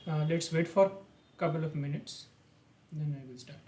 Let's wait for a couple of minutes, then I will start.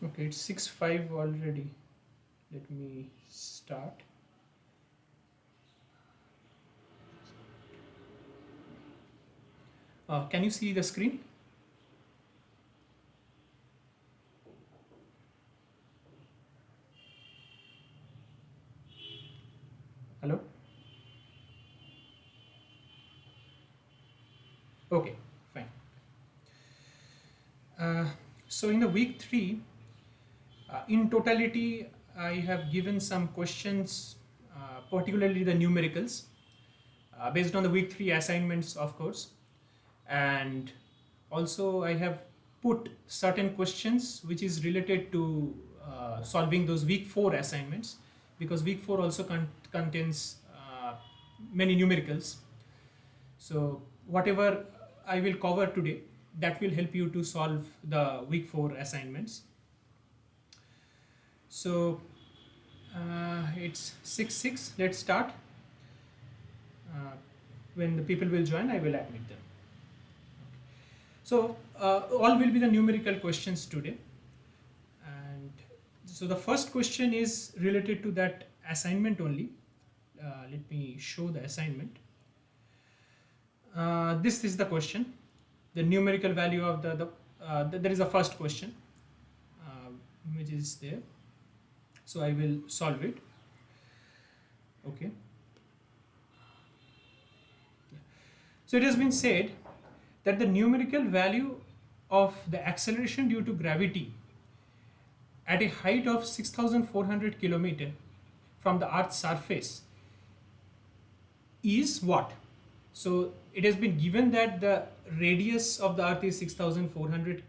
Okay, it's 6:05 already. Let me start. Can you see the screen? Hello? Okay, fine. So in the week 3, in totality, I have given some questions, particularly the numericals, based on the week 3 assignments, of course. And also I have put certain questions which is related to solving those week 4 assignments, because week 4 also contains many numericals. So whatever I will cover today, that will help you to solve the week 4 assignments. So it's 6:06. Let's start. When the people will join, I will admit them. So all will be the numerical questions today. And so the first question is related to that assignment only. Let me show the assignment. This is the question. The numerical value of there is a first question which is there. So I will solve it. Okay. So it has been said that the numerical value of the acceleration due to gravity at a height of 6,400 km from the Earth's surface is what? So it has been given that the radius of the Earth is 6,400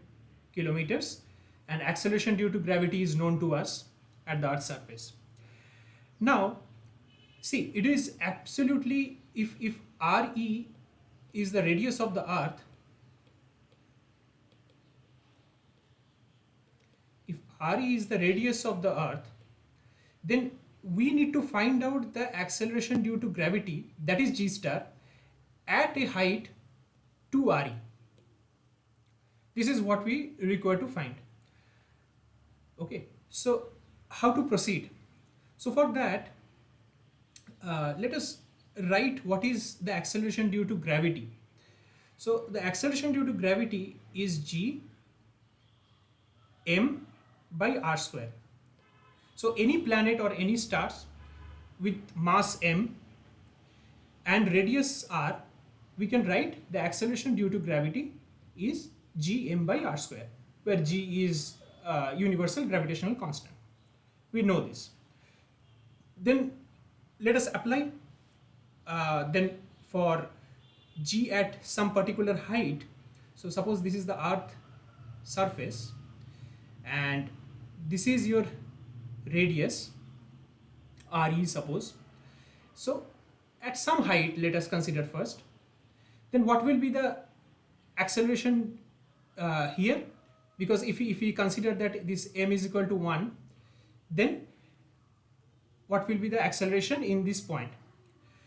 kilometers and acceleration due to gravity is known to us at the Earth's surface. Now, see, it is absolutely, if RE is the radius of the Earth, if RE is the radius of the Earth, then we need to find out the acceleration due to gravity, that is G star, at a height 2RE. This is what we require to find. Okay, so how to proceed? So for that, let us write what is the acceleration due to gravity. So the acceleration due to gravity is G m by r square. So any planet or any stars with mass m and radius r, we can write the acceleration due to gravity is g m by r square, where g is universal gravitational constant. We know this. Then let us apply. Then for g at some particular height, so suppose this is the Earth surface and this is your radius RE, suppose. So at some height, let us consider first, then what will be the acceleration here? Because if we consider that this m is equal to 1, then what will be the acceleration in this point?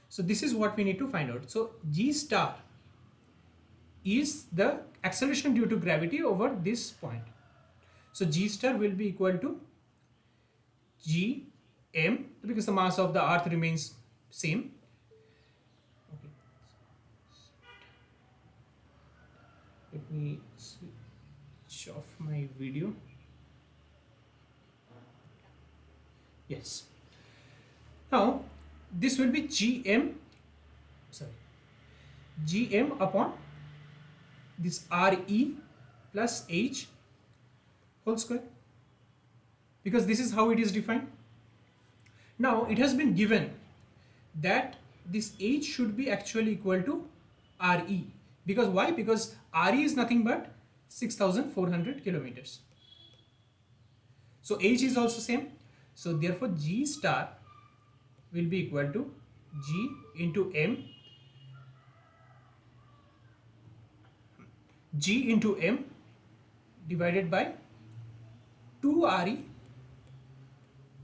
So this is what we need to find out. So G star is the acceleration due to gravity over this point. So G star will be equal to G m, because the mass of the Earth remains same. Okay. Let me switch off my video. Yes. Now this will be Gm upon this Re plus H whole square, because this is how it is defined. Now it has been given that this H should be actually equal to Re, because why? Because Re is nothing but 6,400 kilometers. So H is also same. So therefore G star will be equal to G into M, G into M divided by 2Re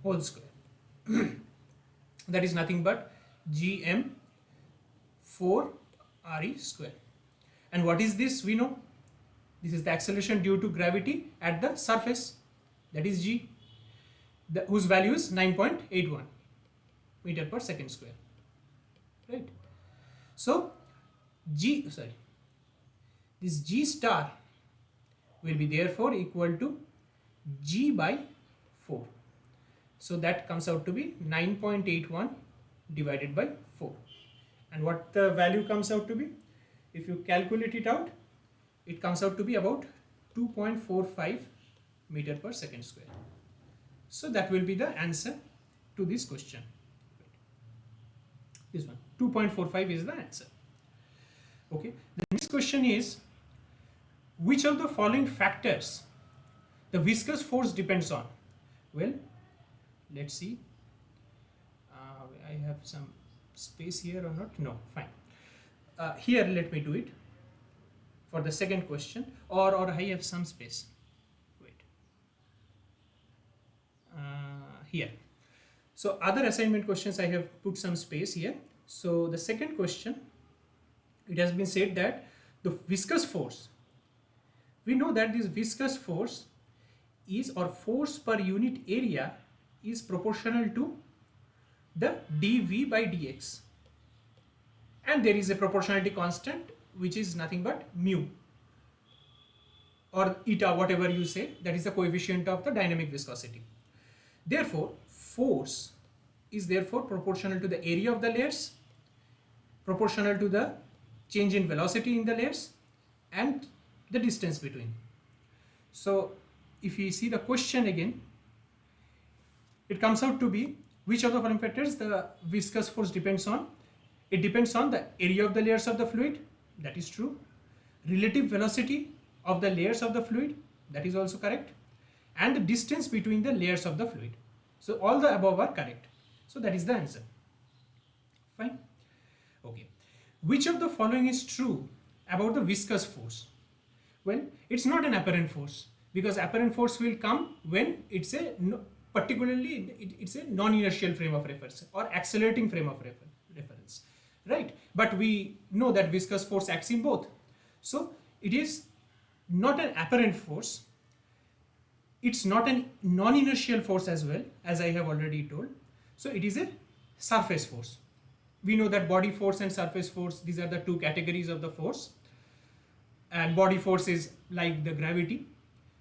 whole square. That is nothing but Gm 4Re square. And what is this? We know this is the acceleration due to gravity at the surface, that is G, whose value is 9.81 meter per second square, right? So this G star will be therefore equal to G by 4. So that comes out to be 9.81 divided by 4. And what the value comes out to be? If you calculate it out, it comes out to be about 2.45 meter per second square. So that will be the answer to this question. This one, 2.45 is the answer. Okay, the next question is, which of the following factors the viscous force depends on? Well, let's see. I have some space here or not? No, fine. Here, let me do it for the second question, or I have some space. Wait. Here. So other assignment questions, I have put some space here. So the second question, it has been said that the viscous force, we know that this viscous force is, or force per unit area, is proportional to the dV by dx, and there is a proportionality constant which is nothing but mu or eta, whatever you say, that is the coefficient of the dynamic viscosity. Therefore force is therefore proportional to the area of the layers, proportional to the change in velocity in the layers, and the distance between. So if you see the question again, it comes out to be, which of the following factors the viscous force depends on? It depends on the area of the layers of the fluid, that is true. Relative velocity of the layers of the fluid, that is also correct. And the distance between the layers of the fluid. So all the above are correct. So that is the answer. Fine. Okay. Which of the following is true about the viscous force? Well, it's not an apparent force, because apparent force will come when it's a particularly it's a non-inertial frame of reference or accelerating frame of reference, right? But we know that viscous force acts in both. So it is not an apparent force. It's not a non-inertial force as well, as I have already told. So it is a surface force. We know that body force and surface force, these are the two categories of the force. And body force is like the gravity.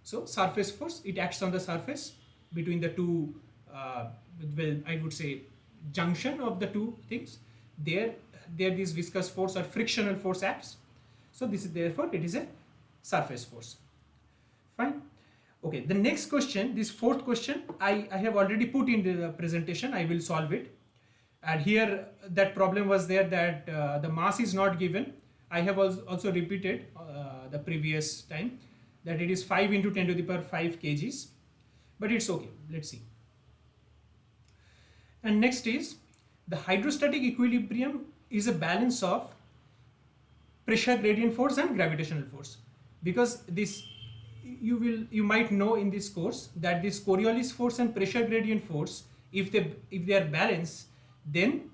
So surface force, it acts on the surface between the two, well, I would say junction of the two things. There this viscous force or frictional force acts. So this is, therefore it is a surface force. Fine. Okay, the next question, this fourth question, I have already put in the presentation. I will solve it. And here that problem was there that the mass is not given. I have also repeated the previous time that it is 5 into 10 to the power 5 kgs, but it's okay. Let's see. And next is, the hydrostatic equilibrium is a balance of pressure gradient force and gravitational force, because this you might know in this course that this Coriolis force and pressure gradient force, if they are balanced, then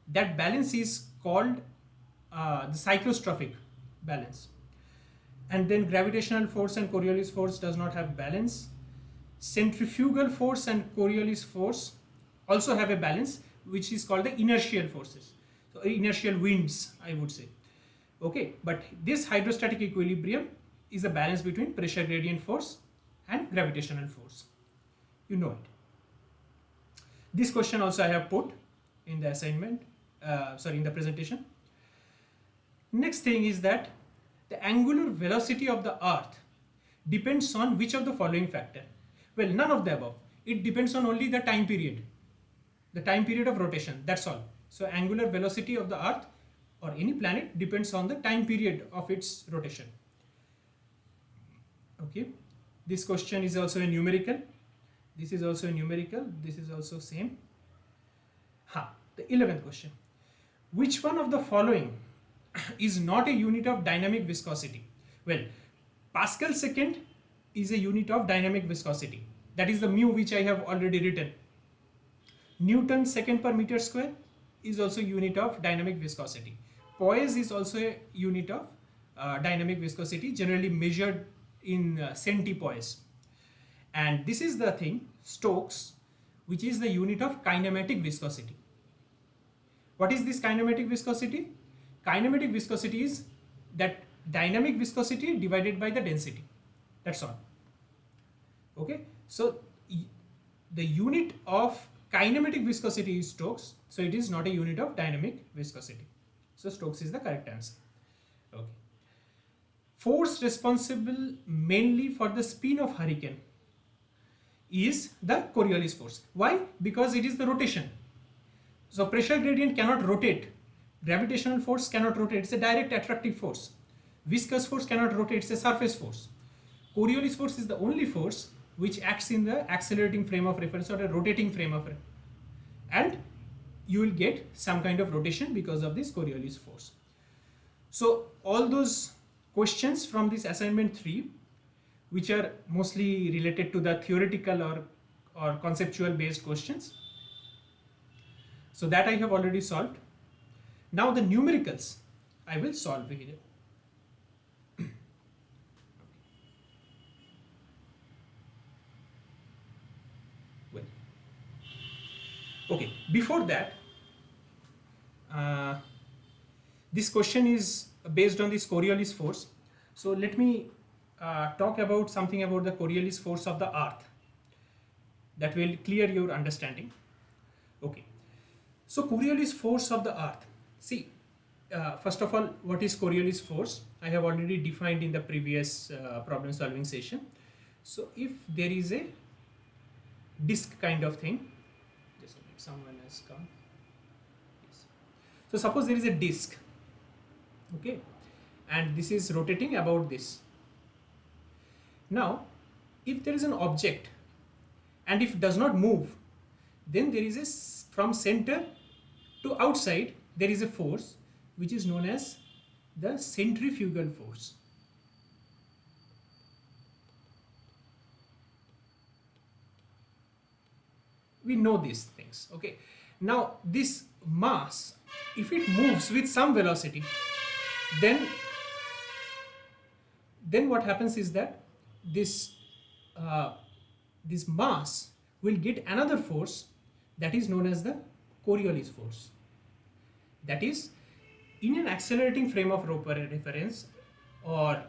that balance is called the cyclostrophic balance. And then gravitational force and Coriolis force does not have balance. Centrifugal force and Coriolis force also have a balance, which is called the inertial forces. So inertial winds, I would say. Okay, but this hydrostatic equilibrium is a balance between pressure gradient force and gravitational force. You know it. This question also I have put in the assignment, in the presentation. Next thing is that the angular velocity of the earth depends on which of the following factor? Well, none of the above. It depends on only the time period of rotation, that's all. So angular velocity of the earth or any planet depends on the time period of its rotation. Okay, this question is also a numerical. This is also a numerical. This is also same. The 11th question. Which one of the following is not a unit of dynamic viscosity? Well, Pascal second is a unit of dynamic viscosity. That is the mu which I have already written. Newton second per meter square is also unit of dynamic viscosity. Poise is also a unit of dynamic viscosity, generally measured in centipoise. And this is the thing, Stokes, which is the unit of kinematic viscosity. What is this kinematic viscosity? Kinematic viscosity is that dynamic viscosity divided by the density. That's all. Okay, so the unit of kinematic viscosity is Stokes, so it is not a unit of dynamic viscosity. So Stokes is the correct answer. Okay. Force responsible mainly for the spin of hurricane is the Coriolis force. Why? Because it is the rotation. So pressure gradient cannot rotate. Gravitational force cannot rotate. It's a direct attractive force. Viscous force cannot rotate. It's a surface force. Coriolis force is the only force which acts in the accelerating frame of reference or a rotating frame of reference. And you will get some kind of rotation because of this Coriolis force. So all those questions from this assignment 3, which are mostly related to the theoretical or conceptual based questions, so that I have already solved. Now the numericals I will solve here. Well, okay, before that, this question is based on this Coriolis force. So let me talk about something about the Coriolis force of the earth. That will clear your understanding. Okay. So Coriolis force of the earth. See, first of all, what is Coriolis force? I have already defined in the previous problem solving session. So if there is a disk kind of thing, just if someone has come. Yes. So suppose there is a disk, okay, and this is rotating about this. Now, if there is an object and if it does not move, then there is a, from center to outside, there is a force which is known as the centrifugal force. We know these things, okay. Now this mass, if it moves with some velocity, then what happens is that this mass will get another force that is known as the Coriolis force. That is, in an accelerating frame of reference, or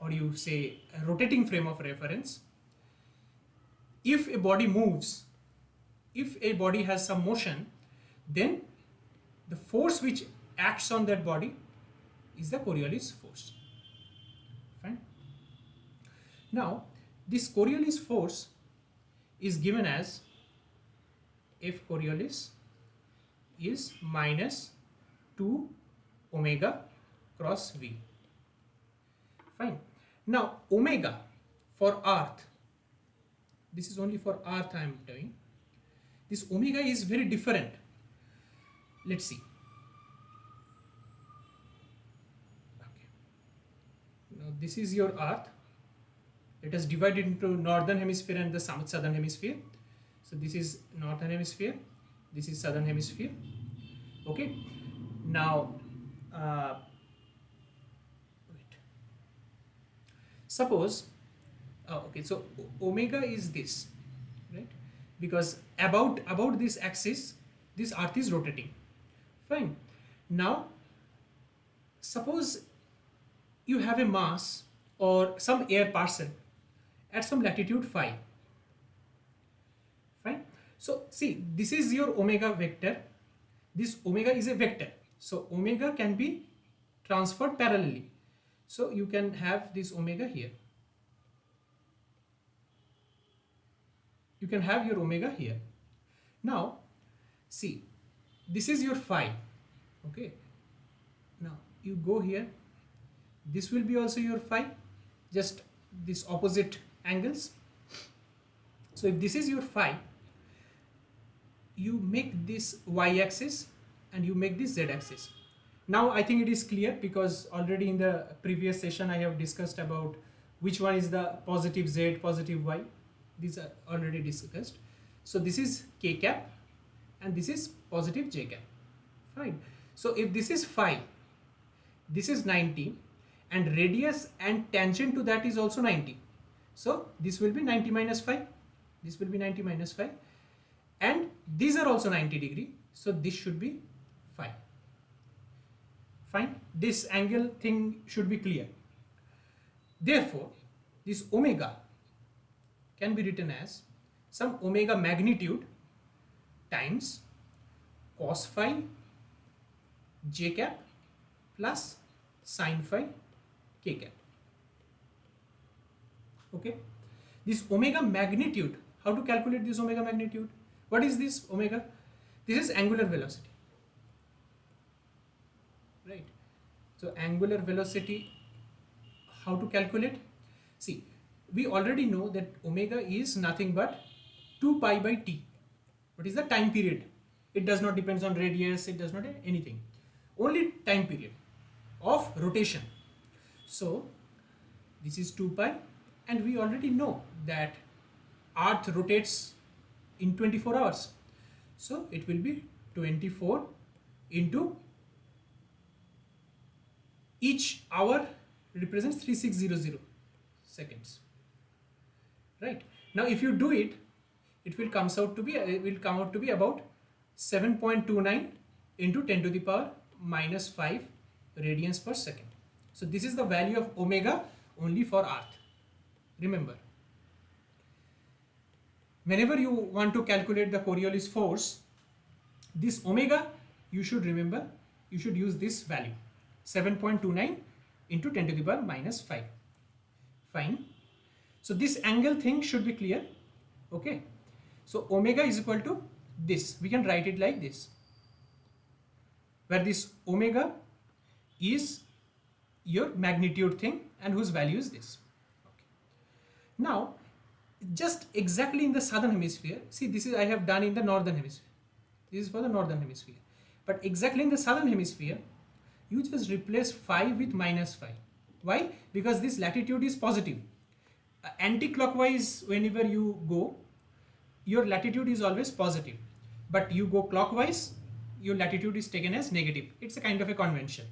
you say a rotating frame of reference, if a body moves, if a body has some motion, then the force which acts on that body is the Coriolis force. Fine. Now, this Coriolis force is given as F Coriolis is minus 2 omega cross V. Fine. Now, omega for earth, this is only for earth I am doing. This omega is very different. Let's see. Okay. Now this is your earth. It is divided into northern hemisphere and the southern hemisphere. So this is northern hemisphere. This is southern hemisphere. Okay. Now, wait. Suppose, okay. So omega is this, right? Because about this axis, this earth is rotating. Fine. Now, suppose you have a mass or some air parcel at some latitude phi. Fine. So see, this is your omega vector. This omega is a vector. So omega can be transferred parallelly. So you can have this omega here. You can have your omega here. Now, see, this is your phi. Okay. Now you go here. This will be also your phi. Just this opposite angles. So if this is your phi, you make this y-axis and you make this z-axis. Now I think it is clear because already in the previous session I have discussed about which one is the positive z, positive y. These are already discussed. So this is k cap and this is positive j cap. Fine. So if this is phi, this is 90 and radius and tangent to that is also 90. So this will be 90 minus phi. This will be 90 minus phi. And these are also 90 degree. So this should be phi. Fine. This angle thing should be clear. Therefore, this omega can be written as some omega magnitude times cos phi j cap plus sin phi k cap. Okay. This omega magnitude, how to calculate this omega magnitude. What is this omega? This is angular velocity, right? So angular velocity, how to calculate? See, we already know that omega is nothing but 2 pi by t. What is the time period? It does not depend on radius, it does not anything. Only time period of rotation. So this is 2 pi, and we already know that Earth rotates in 24 hours. So it will be 24 into each hour represents 3600 seconds. Right? Now if you do it, it will come out to be about 7.29 into 10 to the power minus 5 radians per second. So this is the value of omega only for Earth. Remember, whenever you want to calculate the Coriolis force, this omega, you should remember, you should use this value 7.29 into 10 to the power minus 5. Fine. So this angle thing should be clear. Okay. So omega is equal to this. We can write it like this, where this omega is your magnitude thing and whose value is this. Okay. Now, just exactly in the southern hemisphere, see, this is I have done in the northern hemisphere. This is for the northern hemisphere. But exactly in the southern hemisphere, you just replace phi with minus phi. Why? Because this latitude is positive. Anti-clockwise, whenever you go, your latitude is always positive. But you go clockwise, your latitude is taken as negative. It's a kind of a convention.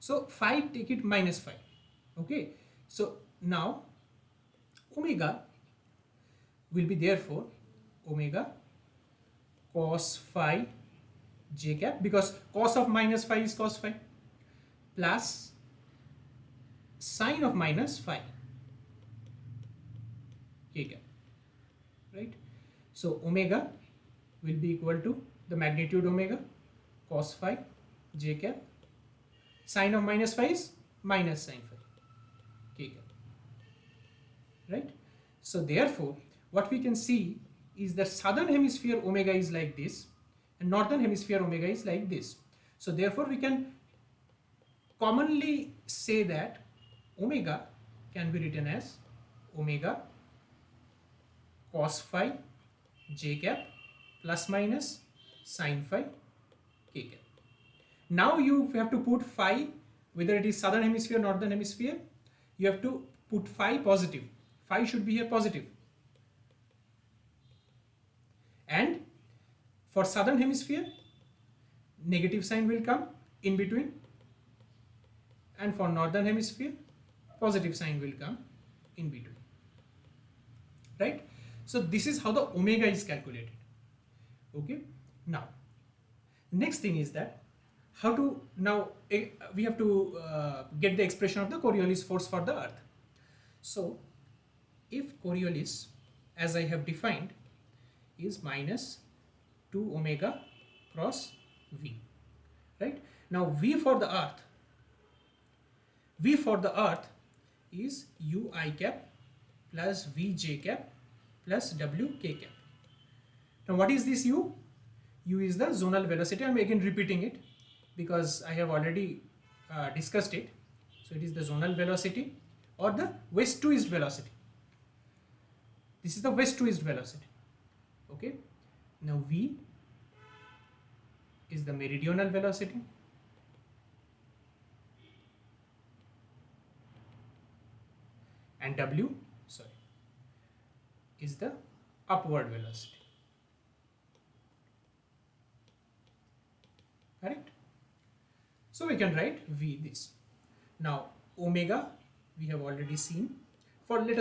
So phi, take it minus phi. Okay. So now omega will be therefore omega cos phi j cap, because cos of minus phi is cos phi, plus sine of minus phi k cap, right? So omega will be equal to the magnitude omega cos phi j cap, sine of minus phi is minus sine phi k cap, right? So therefore what we can see is that southern hemisphere omega is like this and northern hemisphere omega is like this. So therefore we can commonly say that omega can be written as omega cos phi j cap plus minus sine phi k cap. Now you have to put phi, whether it is southern hemisphere, northern hemisphere, you have to put phi positive. Phi should be here positive. And for southern hemisphere, negative sign will come in between, and for northern hemisphere, positive sign will come in between, right? So this is how the omega is calculated. Okay. Now next thing is that how to, now we have to get the expression of the Coriolis force for the earth. So if Coriolis, as I have defined, is minus 2 omega cross v, right? Now v for the earth is u I cap plus v j cap plus w k cap. Now what is this u? U is the zonal velocity. I am again repeating it because I have already discussed it. So it is the zonal velocity or the west to east velocity. This is the west to east velocity. Okay. Now v is the meridional velocity. And w, is the upward velocity. Correct? So we can write v this. Now omega we have already seen. For let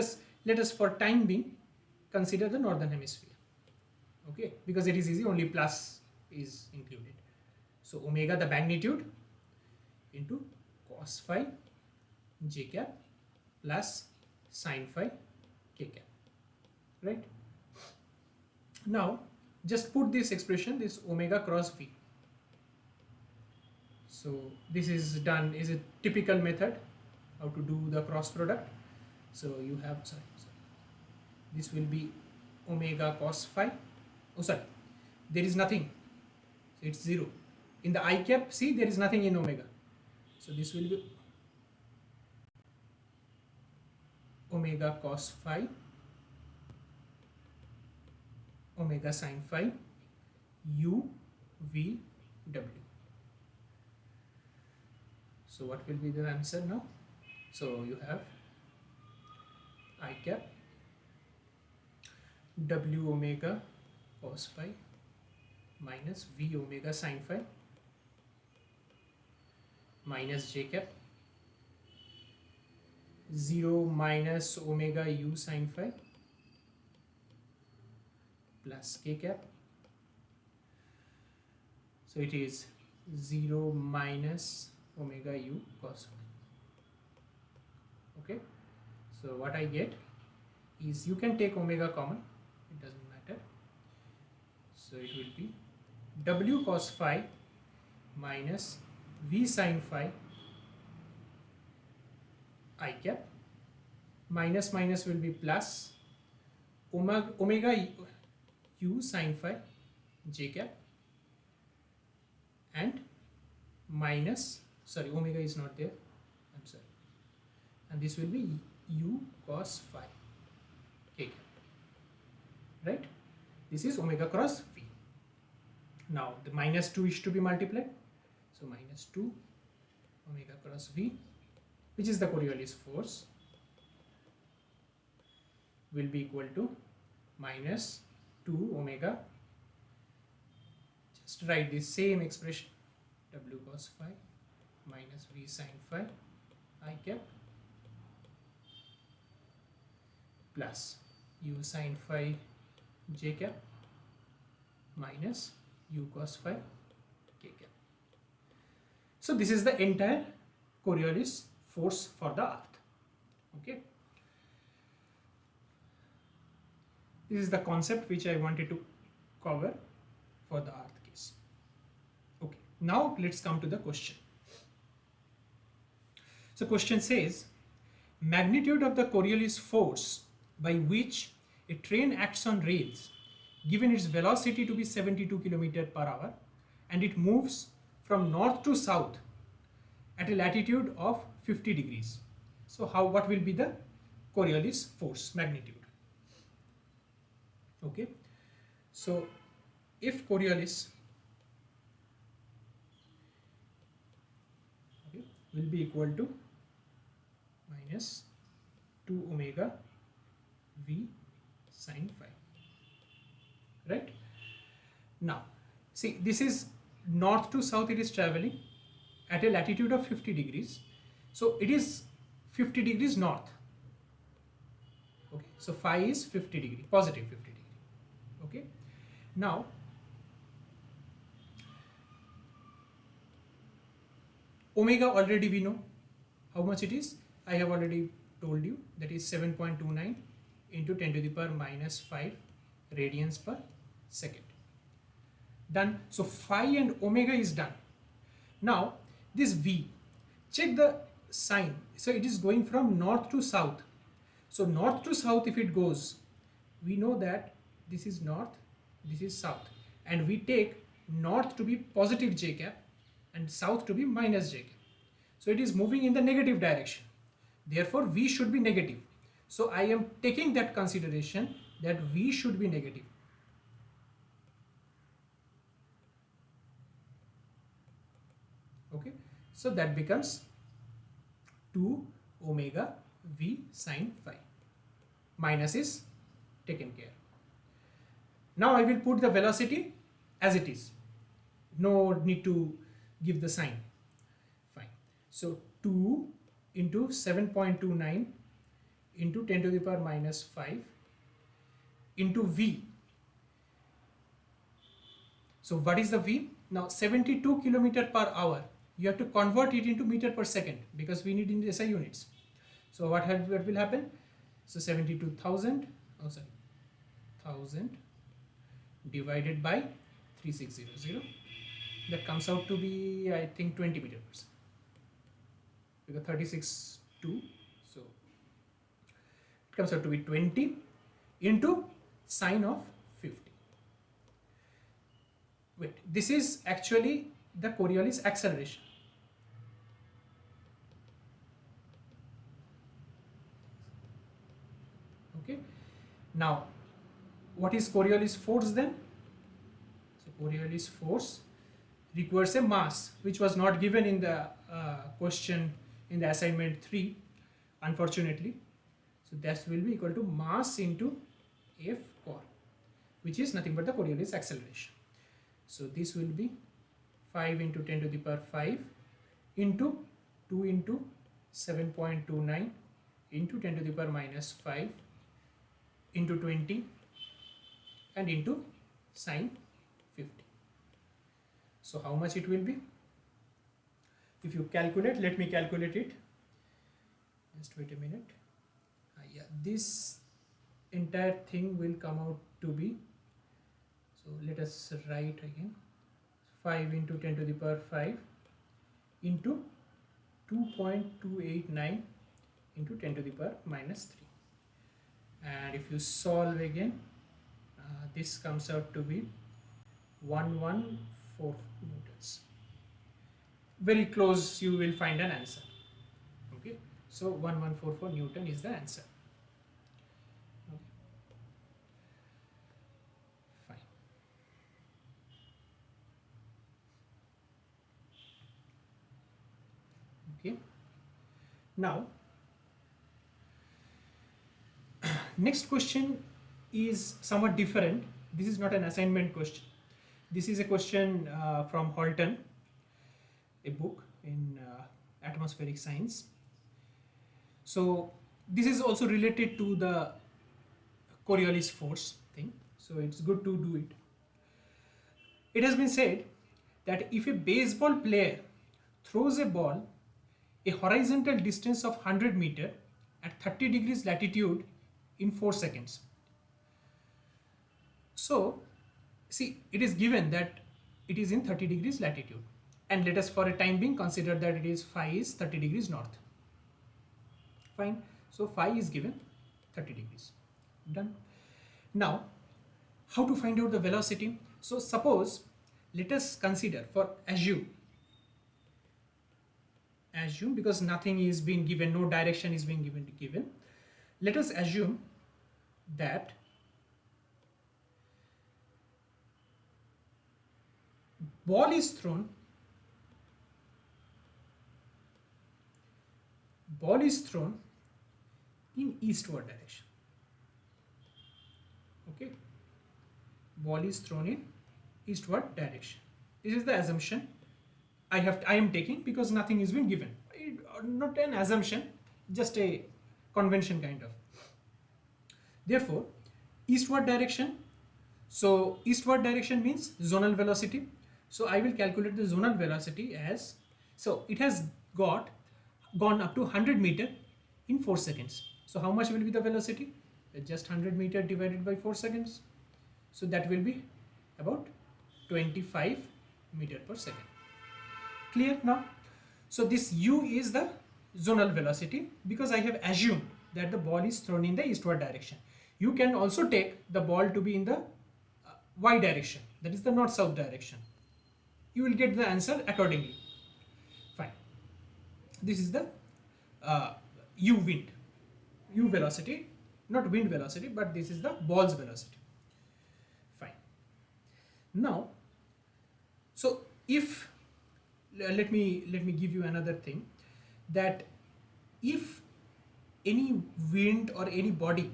us for time being consider the northern hemisphere. Okay, because it is easy, only plus is included. So omega, the magnitude, into cos phi j cap plus sine phi k cap, right? Now just put this expression, this omega cross v. So this is done, is a typical method how to do the cross product. So you have this will be omega cos phi. Oh, sorry, there is nothing. So it's 0. In the I cap, see, there is nothing in omega. So this will be omega cos phi, omega sin phi, u v w. So what will be the answer now? So you have I cap w omega cos phi minus v omega sin phi minus j cap 0 minus omega u sin phi plus k cap. So it is 0 minus omega u cos phi. Okay, so what I get is, you can take omega common, it doesn't matter. So it will be w cos phi minus v sin phi I cap, minus minus will be plus omega u sin phi j cap, and minus, sorry, omega is not there, I'm sorry, and this will be u cos phi k cap, right? This is omega cross v. Now the minus 2 is to be multiplied, so minus 2 omega cross v, which is the Coriolis force, will be equal to minus 2 omega, just write the same expression, w cos phi minus v sin phi I cap plus u sin phi j cap minus u cos phi k cap. So this is the entire Coriolis force for the earth. Okay, this is the concept which I wanted to cover for the earth case. Okay, now let's come to the question. So question says, magnitude of the Coriolis force by which a train acts on rails, given its velocity to be 72 km/h and it moves from north to south at a latitude of 50 degrees. So what will be the Coriolis force magnitude? Okay, so if Coriolis will be equal to minus 2 omega v sin phi, right? Now see, this is north to south, it is traveling at a latitude of 50 degrees, so it is 50 degrees north. Okay, so phi is 50 degree, positive 50 degree. Okay, now omega already we know how much it is. I have already told you, that is 7.29 into 10 to the power minus 5 radians per second. Done. So phi and omega is done. Now this v, check the sign. So it is going from north to south. So north to south, if it goes, we know that this is north, this is south, and we take north to be positive j cap and south to be minus j cap. So it is moving in the negative direction. Therefore v should be negative. So I am taking that consideration that v should be negative. Okay, so that becomes 2 omega v sin phi. Minus is taken care. Now I will put the velocity as it is. No need to give the sign. Fine. So 2 into 7.29 into 10 to the power minus 5 into v. So what is the v? Now 72 km/h. You have to convert it into meter per second because we need in SI units. So what will happen? So 72,000, oh sorry, 1000 divided by 3600. That comes out to be, I think, 20 meter per second. Because 36.2, so it comes out to be 20 into sine of 50. Wait, this is actually the Coriolis acceleration. Okay. Now, what is Coriolis force then? So Coriolis force requires a mass, which was not given in the question in the assignment 3, unfortunately. So that will be equal to mass into F core, which is nothing but the Coriolis acceleration. So this will be 5 into 10 to the power 5 into 2 into 7.29 into 10 to the power minus 5 into 20 and into sine 50. So how much it will be? If you calculate, let me calculate it. Just wait a minute. Yeah, this entire thing will come out to be, so let us write again, 5 into 10 to the power 5 into 2.289 into 10 to the power minus 3. And if you solve again, this comes out to be 1144 newtons. Very close, you will find an answer. Okay, so 1144 Newton is the answer. Okay. Fine. Okay. Now, next question is somewhat different. This is not an assignment question. This is a question from Halton, a book in atmospheric science. So this is also related to the Coriolis force thing. So it's good to do it. It has been said that if a baseball player throws a ball a horizontal distance of 100 meter at 30 degrees latitude in 4 seconds. So see, it is given that it is in 30 degrees latitude, and let us for a time being consider that it is phi is 30 degrees north. Fine. So phi is given 30 degrees. Done. Now, how to find out the velocity? So suppose, let us consider, for assume, because nothing is being given, no direction is being given. Let us assume that ball is thrown in eastward direction. Okay, ball is thrown in eastward direction. This is the assumption I am taking because nothing is being given. Not an assumption, just a convention kind of. Therefore, eastward direction. So eastward direction means zonal velocity. So I will calculate the zonal velocity as, so it has gone up to 100 meter in 4 seconds. So how much will be the velocity? Just 100 meter divided by 4 seconds. So that will be about 25 meter per second. Clear now? So this u is the zonal velocity because I have assumed that the ball is thrown in the eastward direction. You can also take the ball to be in the y direction, that is the north-south direction. You will get the answer accordingly. Fine. This is the u velocity, not wind velocity, but this is the ball's velocity. Fine. Now, so if let me give you another thing, that if any wind or any body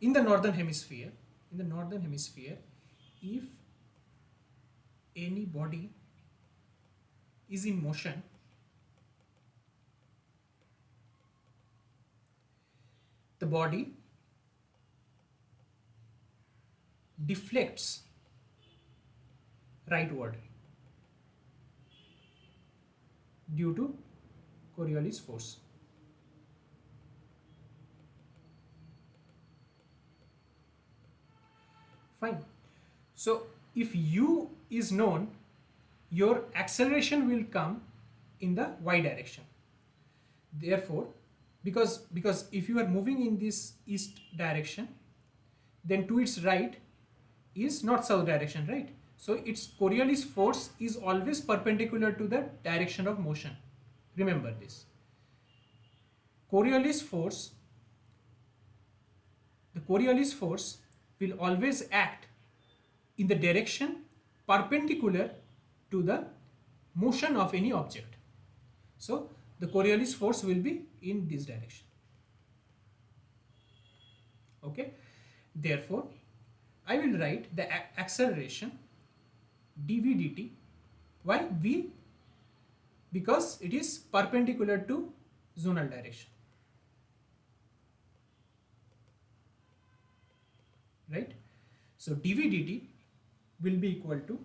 in the northern hemisphere, if any body is in motion, the body deflects rightward due to Coriolis force. Fine. So if u is known, your acceleration will come in the y direction. Therefore, because if you are moving in this east direction, then to its right is north-south direction, right? So its Coriolis force is always perpendicular to the direction of motion. Remember this. Coriolis force, the Coriolis force will always act in the direction perpendicular to the motion of any object. So the Coriolis force will be in this direction. Okay. Therefore, I will write the acceleration dv dt. Why v? Because it is perpendicular to zonal direction. Right? So dv dt will be equal to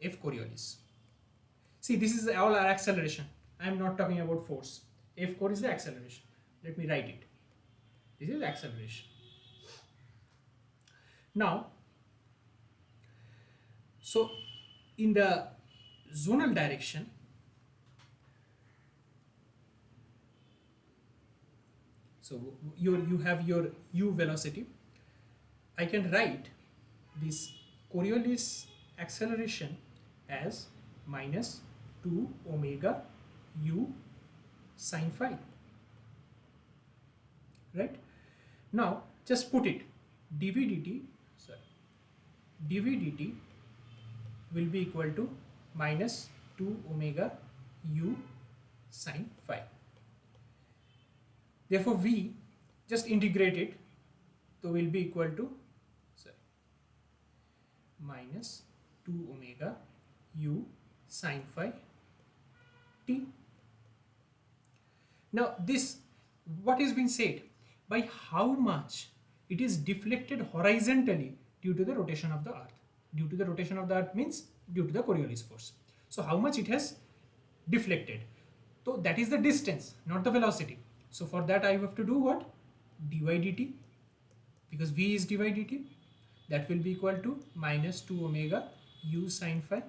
F Coriolis. See, this is all our acceleration. I am not talking about force. F core is the acceleration. Let me write it. This is acceleration. Now, so in the zonal direction, so you have your u velocity. I can write this Coriolis acceleration as minus 2 omega u sine phi. Right? Now just put it, dv dt will be equal to minus 2 omega u sine phi. Therefore v, just integrate it, so will be equal to minus 2 omega u sine phi t. Now this, what is being said, by how much it is deflected horizontally due to the rotation of the earth. Due to the rotation of the earth means due to the Coriolis force. So how much it has deflected. So that is the distance, not the velocity. So for that I have to do what? Dy dt, because v is dy dt, that will be equal to minus 2 omega u sine phi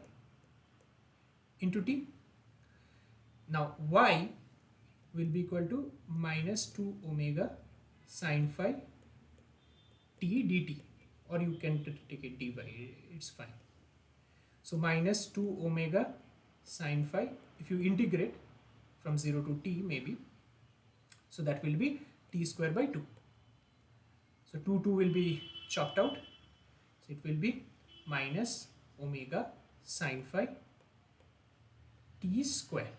into t. Now y will be equal to minus 2 omega sine phi t dt, or you can take it dy, it's fine. So minus 2 omega sine phi, if you integrate from 0 to t maybe, so that will be t square by 2. So 2 will be chopped out, so it will be minus omega sine phi t square.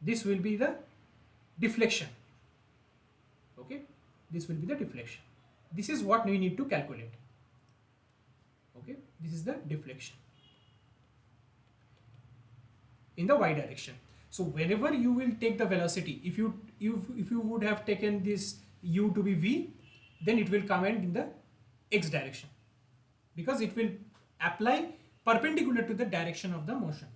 This will be the deflection. Okay, this will be the deflection. This is what we need to calculate. Okay, this is the deflection in the y direction. So whenever you will take the velocity, if you would have taken this u to be v, then it will come in the x direction, because it will apply perpendicular to the direction of the motion.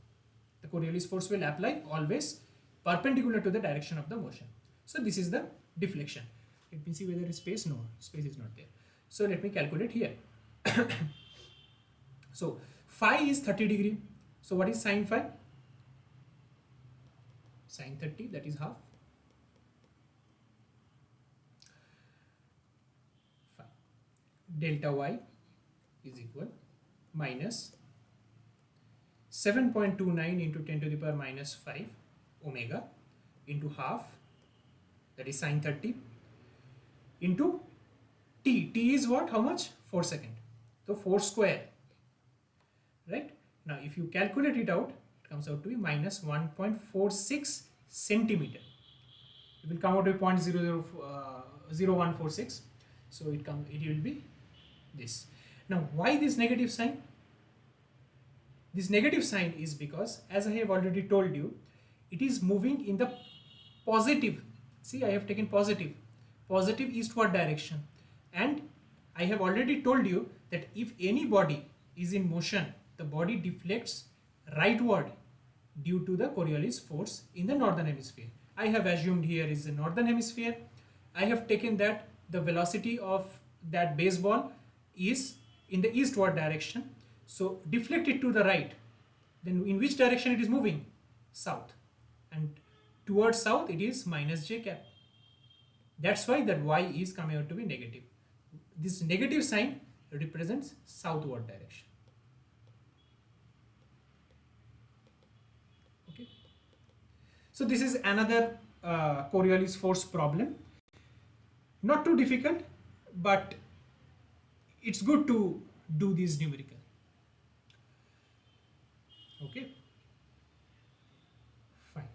The Coriolis force will apply always perpendicular to the direction of the motion. So this is the deflection. Let me see whether there is space. No, space is not there. So let me calculate here. So phi is 30 degree. So what is sine phi? Sine 30, that is half. Phi. Delta y is equal minus 7.29 into 10 to the power minus 5 omega into half, that is sine 30, into t. T is what? How much? 4 seconds. So 4 square. Right? Now if you calculate it out, it comes out to be minus 1.46 centimeter. It will come out to be 0.00146. So it will be this. Now why this negative sign? This negative sign is because, as I have already told you, it is moving in the positive. See, I have taken positive eastward direction, and I have already told you that if any body is in motion, the body deflects rightward due to the Coriolis force in the northern hemisphere. I have assumed here is the northern hemisphere. I have taken that the velocity of that baseball is in the eastward direction. So deflect it to the right. Then in which direction it is moving? South. And towards south it is minus j cap. That's why that y is coming out to be negative. This negative sign represents southward direction. Okay. So this is another Coriolis force problem. Not too difficult, but it's good to do these numerical. Okay. Fine.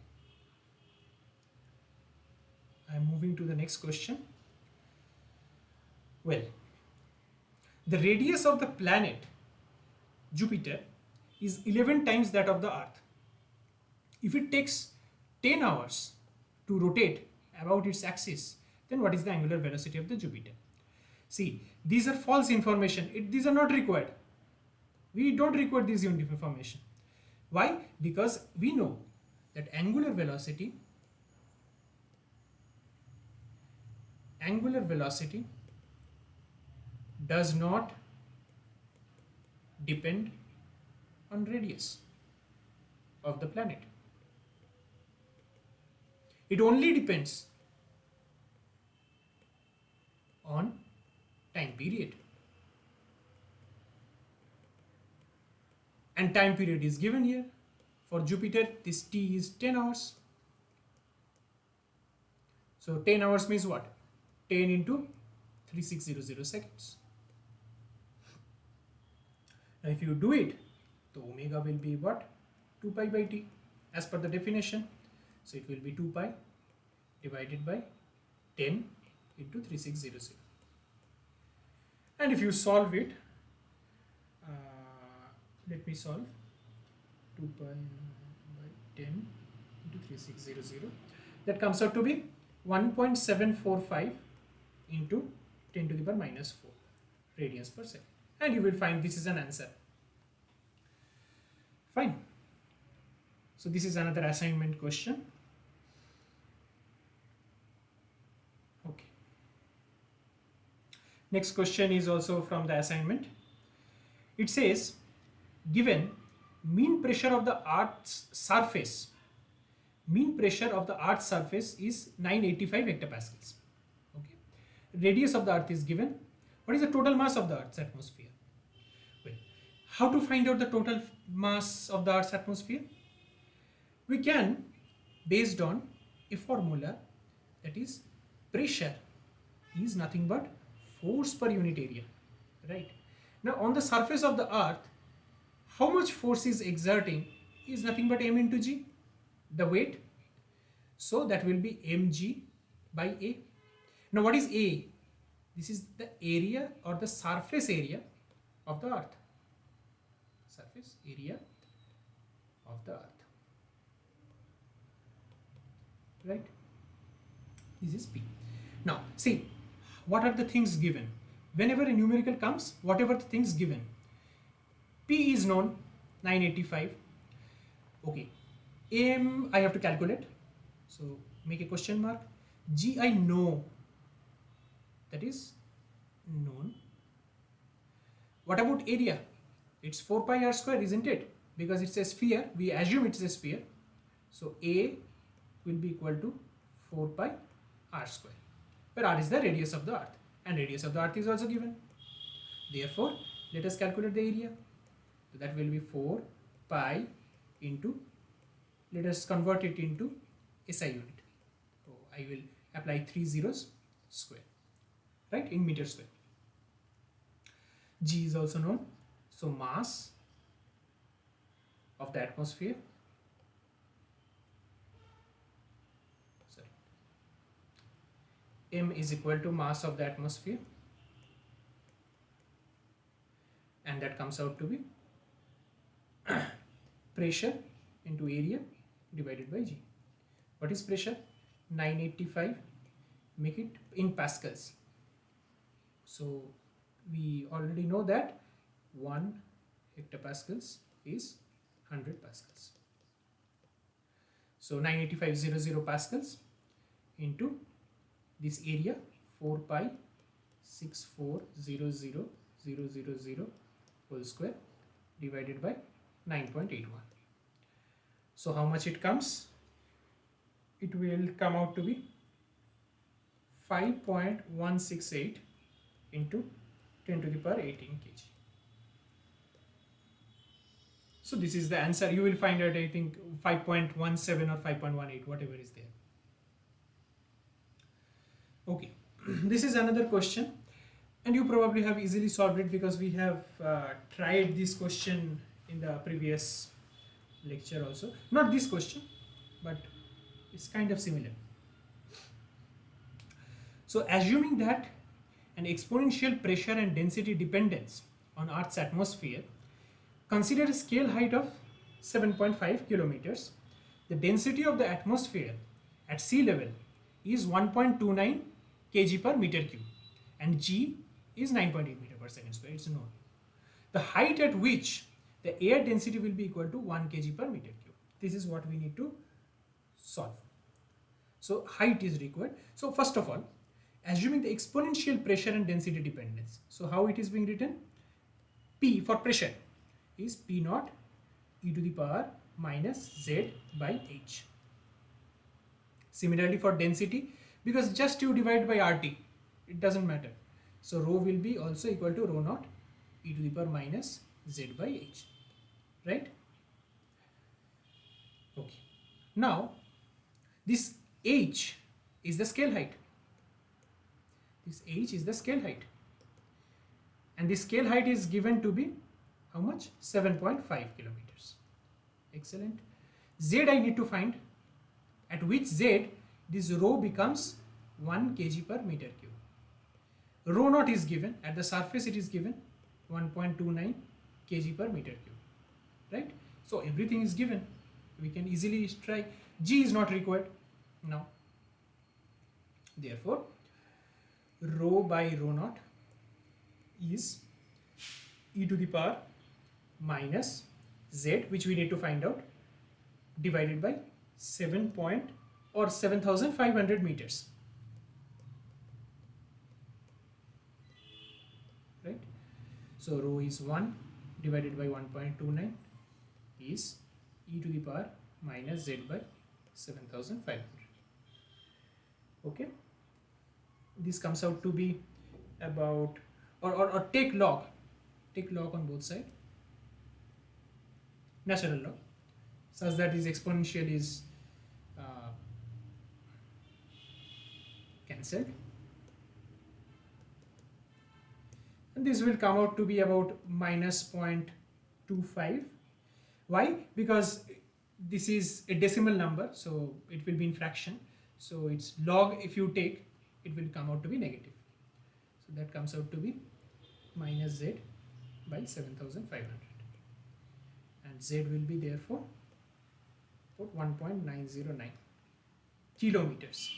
I'm moving to the next question. Well, the radius of the planet Jupiter is 11 times that of the Earth. If it takes 10 hours to rotate about its axis, then what is the angular velocity of the Jupiter? See, these are false information. These are not required. We don't require this information. Why? Because we know that angular velocity does not depend on radius of the planet. It only depends on time period. And time period is given here. For Jupiter, this T is 10 hours. So 10 hours means what? 10 into 3600 seconds. Now if you do it, the omega will be what? 2 pi by T as per the definition. So it will be 2 pi divided by 10 into 3600. And if you solve it, let me solve 2 pi by 10 into 3600. That comes out to be 1.745 into 10 to the power minus 4 radians per second. And you will find this is an answer. Fine. So this is another assignment question. Okay. Next question is also from the assignment. It says, given mean pressure of the Earth's surface, is 985 hectopascals. Okay. Radius of the Earth is given. What is the total mass of the Earth's atmosphere? Well, how to find out the total mass of the Earth's atmosphere? We can, based on a formula, that is pressure is nothing but force per unit area, right? Now on the surface of the Earth, how much force is exerting is nothing but m into g, the weight. So that will be mg by a. Now what is a? This is the area or the surface area of the Earth. Surface area of the Earth. Right? This is P. Now see, what are the things given? Whenever a numerical comes, whatever the things given, P is known, 985. Okay, M I have to calculate, so make a question mark. G I know, that is known. What about area? It's 4 pi r square, isn't it? Because it's a sphere, we assume it's a sphere. So A will be equal to 4 pi r square, where r is the radius of the Earth, and radius of the Earth is also given. Therefore, let us calculate the area. So that will be 4 pi into, let us convert it into SI unit. So I will apply 3 zeros square, right, in meter square. G is also known. So mass of the atmosphere, M is equal to mass of the atmosphere, and that comes out to be pressure into area divided by G. What is pressure? 985, make it in pascals. So we already know that 1 hectopascals is 100 pascals. So 98500 pascals into this area, 4 pi 6400000 whole square divided by 9.81. So how much it comes? It will come out to be 5.168 into 10 to the power 18 kg. So this is the answer. You will find out, I think, 5.17 or 5.18, whatever is there. Okay, this is another question, and you probably have easily solved it because we have tried this question in the previous lecture also. Not this question, but it's kind of similar. So assuming that an exponential pressure and density dependence on Earth's atmosphere, consider a scale height of 7.5 kilometers. The density of the atmosphere at sea level is 1.29 kg per meter cube and G is 9.8 meter per second square. It's known. The height at which the air density will be equal to 1 kg per meter cube. This is what we need to solve. So height is required. So first of all, assuming the exponential pressure and density dependence. So how it is being written? P for pressure is P naught e to the power minus Z by H. Similarly for density, because just you divide by RT, it doesn't matter. So rho will be also equal to rho naught e to the power minus Z by H, right? Okay. Now this H is the scale height. This H is the scale height. And the scale height is given to be how much? 7.5 kilometers. Excellent. Z I need to find, at which Z this rho becomes 1 kg per meter cube. Rho naught is given, at the surface it is given 1.29 kg per meter cube, right? So everything is given. We can easily try. G is not required now. Therefore, rho by rho naught is e to the power minus Z, which we need to find out, divided by 7,500 meters, right? So rho is 1 divided by 1.29 is e to the power minus Z by 7,500. Okay, this comes out to be about, or take log on both sides, natural log, such that this exponential is cancelled, and this will come out to be about minus 0.25. Why? Because this is a decimal number, so it will be in fraction. So its log, if you take, it will come out to be negative. So that comes out to be minus Z by 7,500. And Z will be therefore about 1.909 kilometers.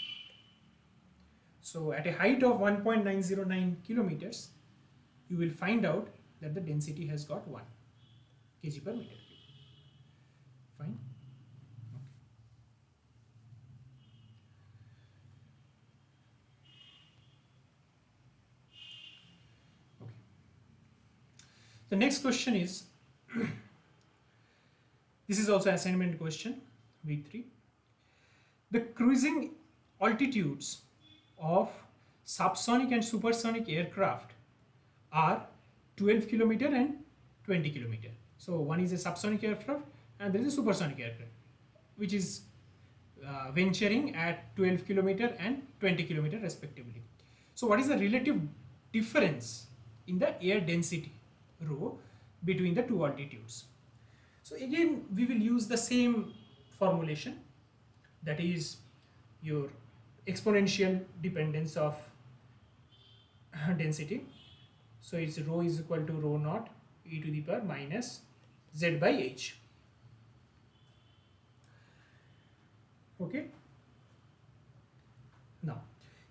So at a height of 1.909 kilometers, you will find out that the density has got 1 kg per meter cube. Fine. Okay. The next question is, this is also assignment question, week 3. The cruising altitudes of subsonic and supersonic aircraft are 12 kilometer and 20 kilometer. So one is a subsonic aircraft and there is a supersonic aircraft, which is venturing at 12 kilometer and 20 kilometer respectively. So what is the relative difference in the air density, rho, between the two altitudes? So again, we will use the same formulation, that is your exponential dependence of density. So its rho is equal to rho naught e to the power minus Z by H. Okay. Now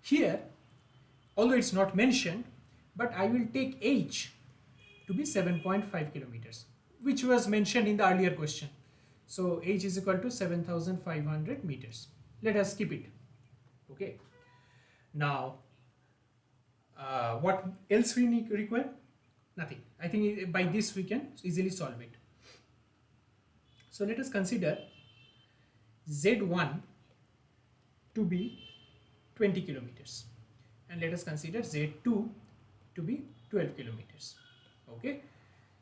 here, although it's not mentioned, but I will take H to be 7.5 kilometers, which was mentioned in the earlier question. So H is equal to 7,500 meters. Let us keep it. Okay. Now, what else we need require? Nothing. I think by this we can easily solve it. So let us consider Z1 to be 20 kilometers and let us consider Z2 to be 12 kilometers. Okay,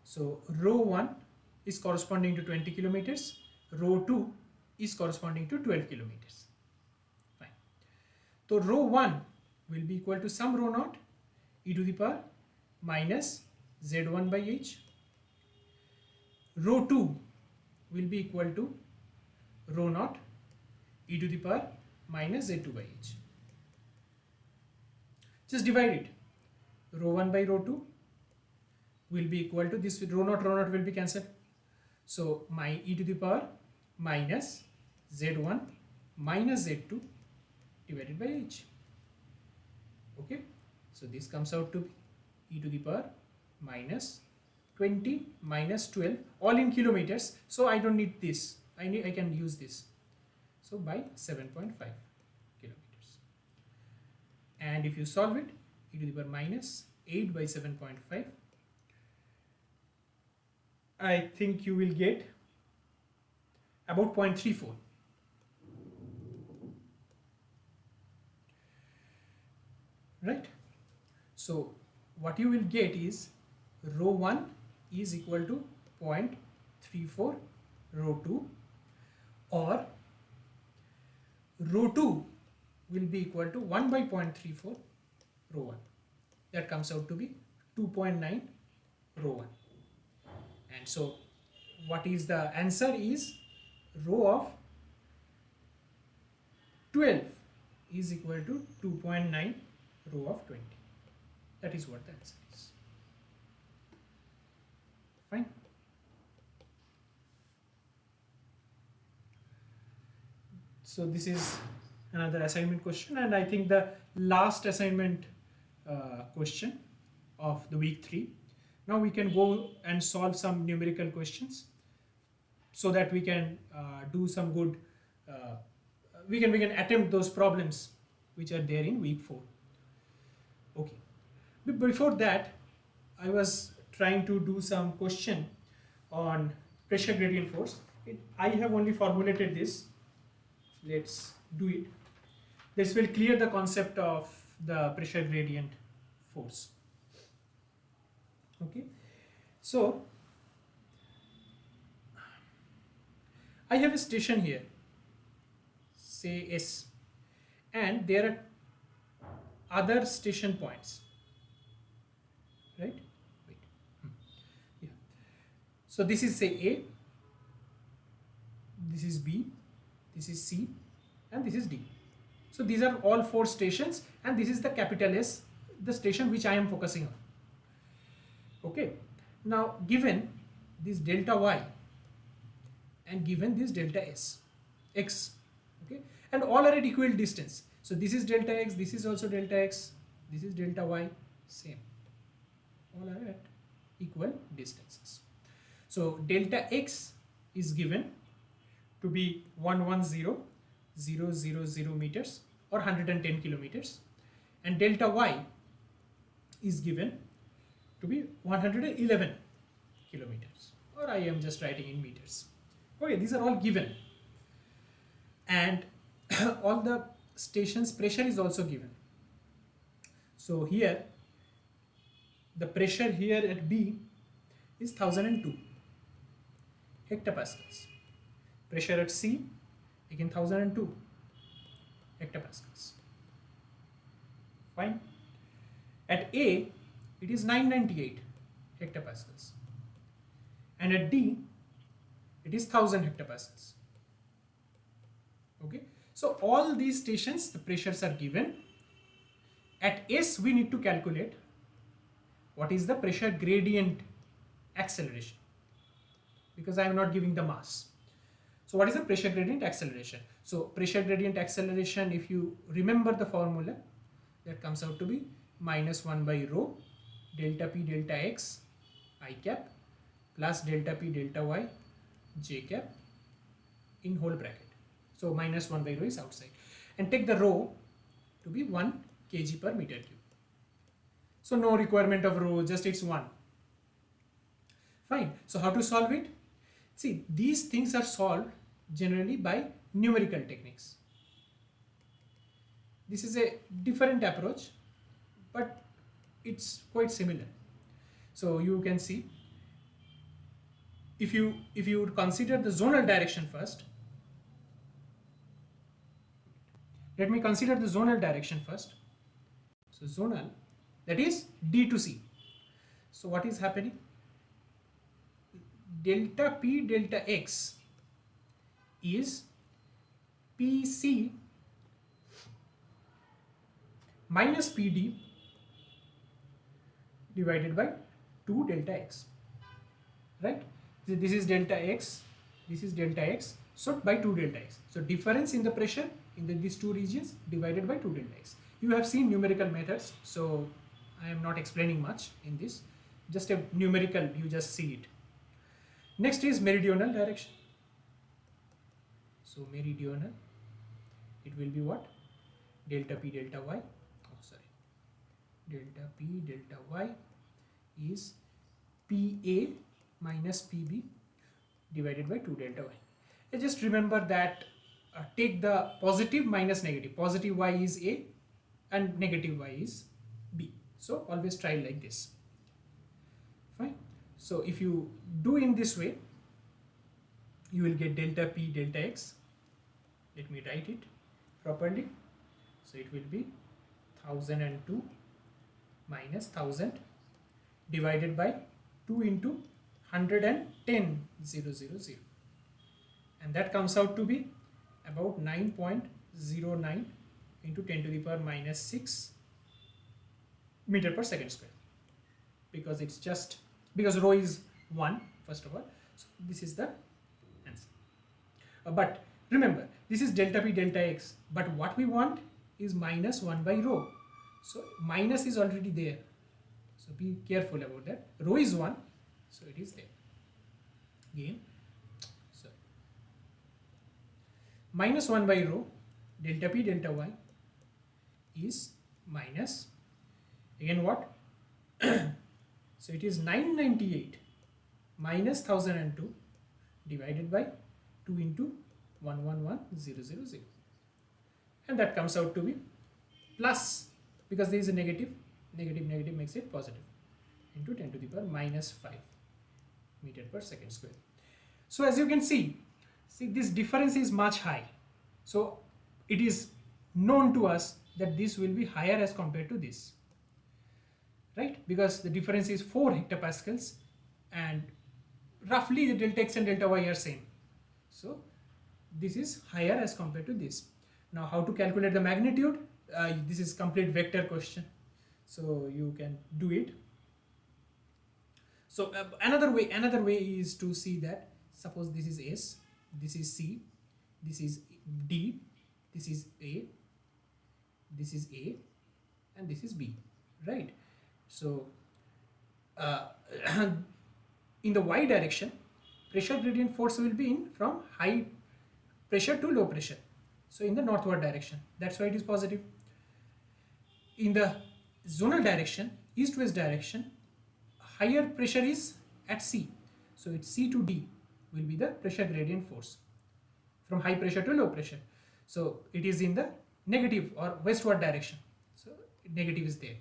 so row 1 is corresponding to 20 kilometers, row 2 is corresponding to 12 kilometers. Fine. So row 1 will be equal to some rho naught e to the power minus z1 by h. Row 2 will be equal to rho naught e to the power minus z2 by h. Just divide it. Rho 1 by rho 2 will be equal to this, rho naught will be cancelled. So my e to the power minus z1 minus z2 divided by h. Okay, so this comes out to be e to the power minus 20 minus 12, all in kilometers, so I don't need this, I can use this, so by 7.5 kilometers. And if you solve it, e to the power minus 8 by 7.5, I think you will get about 0.34. Right? So what you will get is rho 1 is equal to 0.34 rho 2, or rho 2 will be equal to 1 by 0.34 rho 1. That comes out to be 2.9 rho 1. And so what is the answer is rho of 12 is equal to 2.9 rho of 20. That is what the answer is. Fine. So this is another assignment question, and I think the last assignment question of the week 3. Now we can go and solve some numerical questions so that we can do some good, we can attempt those problems which are there in week 4. Okay, but before that I was trying to do some question on pressure gradient force. I have only formulated this. Let's do it. This will clear the concept of the pressure gradient force. Okay, so I have a station here, say S, and there are other station points, right? Wait. Yeah. So this is say A, this is B, this is C, and this is D. So these are all 4 stations, and this is the capital S, the station which I am focusing on. Okay, now given this delta y and given this delta s, x, okay, and all are at equal distance. So this is delta x, this is also delta x, this is delta y, same, all are at equal distances. So delta x is given to be 110,000 meters or 110 kilometers, and delta y is given to be 111 kilometers, or I am just writing in meters. Okay, these are all given, and all the stations pressure is also given. So here the pressure here at B is 1002 hectopascals. Pressure at C again 1002 hectopascals. Fine. At A it is 998 hectopascals, and at D it is 1000 hectopascals. Okay, so all these stations the pressures are given. At S we need to calculate what is the pressure gradient acceleration, because I am not giving the mass. So what is the pressure gradient acceleration? So pressure gradient acceleration, if you remember the formula, that comes out to be minus 1 by rho delta p delta x I cap plus delta p delta y j cap in whole bracket. So minus 1 by rho is outside, and take the rho to be 1 kg per meter cube. So no requirement of rho, just it's 1. Fine. So how to solve it? See, these things are solved generally by numerical techniques. This is a different approach, but it's quite similar. So you can see, if you would consider the zonal direction first, let me consider the zonal direction first. So zonal, that is D to C. So what is happening? Delta P delta X is PC minus PD divided by 2 delta X, right? This is delta X, this is delta X, so by 2 delta X. So difference in the pressure in these two regions divided by 2 delta X. You have seen numerical methods, so I am not explaining much in this, just a numerical, you just see it. Next is meridional direction. So meridional, it will be what? Delta P delta Y, delta P delta Y is PA minus PB divided by 2 delta Y. Just remember that take the positive minus negative. Positive Y is A and negative Y is B. So always try like this. Fine. So if you do in this way, you will get delta P delta X. Let me write it properly. So it will be 1002 minus 1000 divided by 2 into 110,000, and that comes out to be about 9.09 into 10 to the power minus 6 meter per second square, because it's just because rho is 1 first of all. So this is the answer. But remember, this is delta P delta X, but what we want is minus 1 by rho. So minus is already there, so be careful about that. Rho is 1, so it is there. Again, so minus 1 by rho, delta P delta Y is minus, again what? So it is 998 minus 1002 divided by 2 into 111,000, and that comes out to be plus, because there is a negative, negative makes it positive, into 10 to the power minus 5 meter per second square. So as you can see this difference is much high. So it is known to us that this will be higher as compared to this, right? Because the difference is 4 hectopascals and roughly the delta X and delta Y are same. So this is higher as compared to this. Now how to calculate the magnitude? This is complete vector question, so you can do it. So another way is to see that, suppose this is S, this is C, this is D, this is A, this is A, and this is B, right? So in the Y direction, pressure gradient force will be in from high pressure to low pressure, so in the northward direction, that's why it is positive. In the zonal direction, east-west direction, higher pressure is at C, so it's C to D will be the pressure gradient force from high pressure to low pressure. So it is in the negative or westward direction, so negative is there.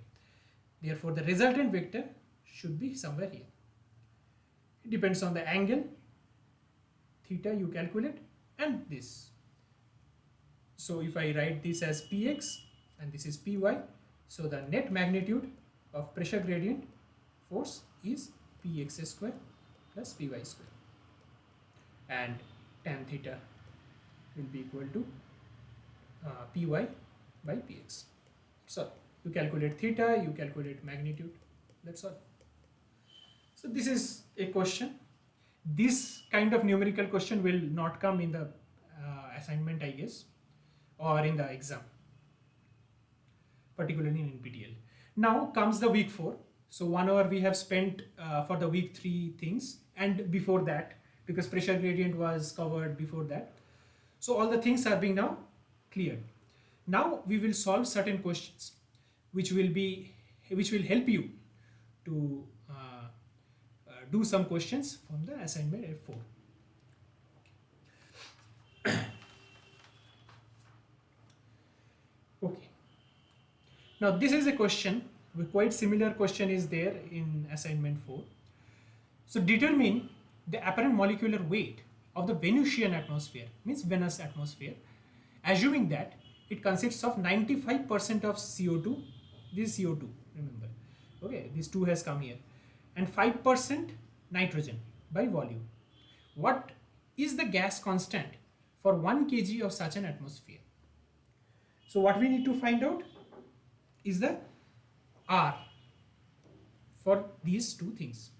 Therefore the resultant vector should be somewhere here. It depends on the angle theta you calculate and this. So if I write this as Px and this is Py, so the net magnitude of pressure gradient force is Px square plus Py square, and tan theta will be equal to Py by Px. So you calculate theta, you calculate magnitude, that's all. So this is a question. This kind of numerical question will not come in the assignment, I guess, or in the exam, particularly in NPTEL. Now comes the week 4. So 1 hour we have spent for the week 3 things, and before that, because pressure gradient was covered before that. So all the things are being now cleared. Now we will solve certain questions which will help you to do some questions from the assignment at 4. Okay. Now this is a question Quite similar question is there in assignment 4. So determine the apparent molecular weight of the Venusian atmosphere, means Venus atmosphere, assuming that it consists of 95% of CO2, this is CO2, remember, okay, this 2 has come here, and 5% nitrogen by volume. What is the gas constant for 1 kg of such an atmosphere? So what we need to find out is the R for these two things.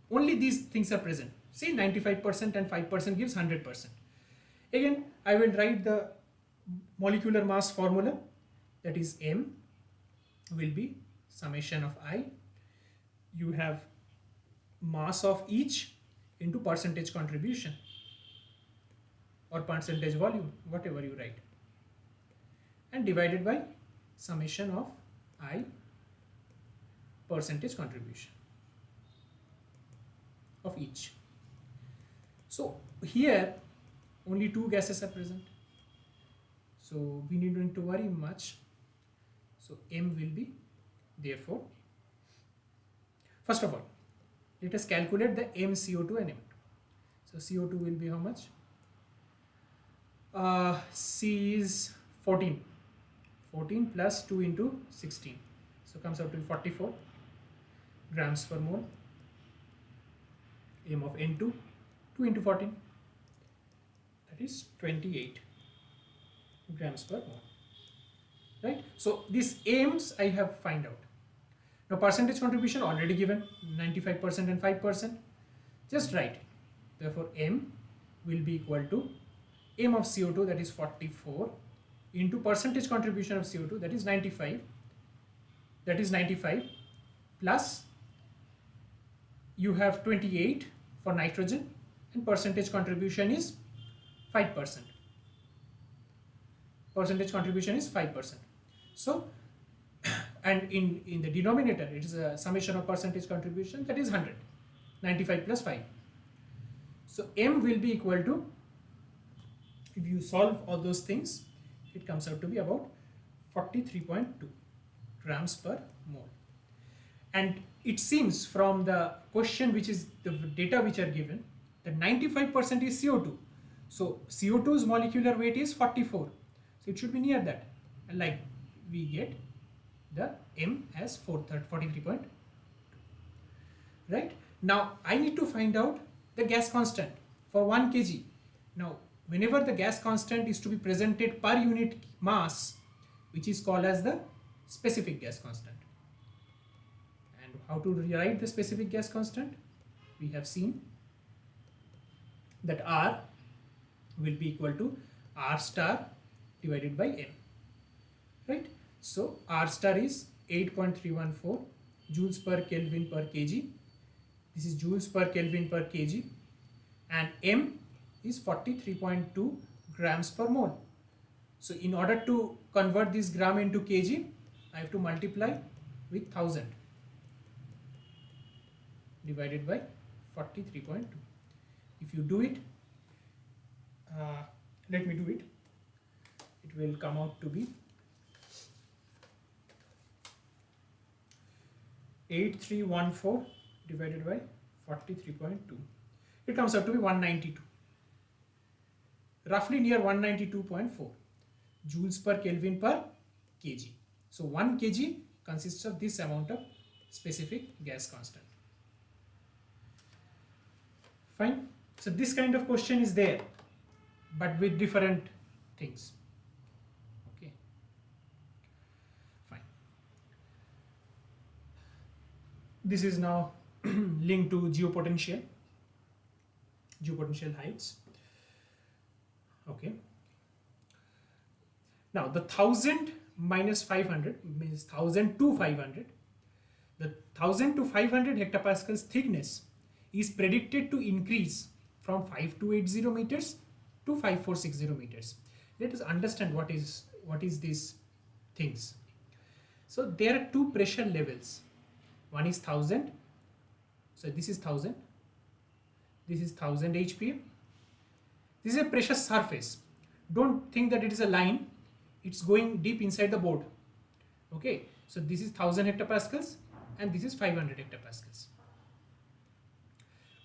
Only these things are present. See, 95% and 5% gives 100%. Again, I will write the molecular mass formula, that is M will be summation of I. You have mass of each into percentage contribution or percentage volume, whatever you write, and divided by summation of I percentage contribution of each. So here only 2 gases are present, so we need not to worry much. So M will be, therefore, first of all, let us calculate the MCO2 and M2. So CO2 will be how much? C is 14. 14 plus 2 into 16. So comes out to 44 grams per mole. M of N2, 2 into 14. That is 28 grams per mole. Right? So these M's I have find out. Now percentage contribution already given, 95% and 5%. Just write. Therefore M will be equal to M of CO2, that is 44, into percentage contribution of CO2, that is 95. That is 95 plus you have 28 for nitrogen and percentage contribution is 5%. Percentage contribution is 5%. So, and in the denominator, it is a summation of percentage contribution, that is 100. 95 plus 5. So M will be equal to, if you solve all those things, it comes out to be about 43.2 grams per mole. And it seems from the question, which is the data which are given, that 95% is CO2. So CO2's molecular weight is 44. So it should be near that. And like we get the M as 43.2. Right? Now I need to find out the gas constant for 1 kg. Now whenever the gas constant is to be presented per unit mass, which is called as the specific gas constant. And how to rewrite the specific gas constant? We have seen that R will be equal to R star divided by M. Right? So R star is 8.314 joules per Kelvin per kg. This is joules per Kelvin per kg. And M is 43.2 grams per mole. So in order to convert this gram into kg, I have to multiply with 1000 divided by 43.2. If you do it, let me do it, it will come out to be 8314 divided by 43.2. It comes out to be 192. Roughly near 192.4 joules per Kelvin per kg. So 1 kg consists of this amount of specific gas constant. Fine. So this kind of question is there, but with different things. Okay. Fine. This is now linked to geopotential heights. Okay. Now the 1000 minus 500 means 1000 to 500. The 1000 to 500 hectopascals thickness is predicted to increase from 5280 meters to 5460 meters. Let us understand what is these things. So there are two pressure levels. One is 1000. So this is 1000. This is 1000 HPA. This is a pressure surface. Don't think that it is a line. It's going deep inside the board. Okay. So this is 1000 hectopascals and this is 500 hectopascals.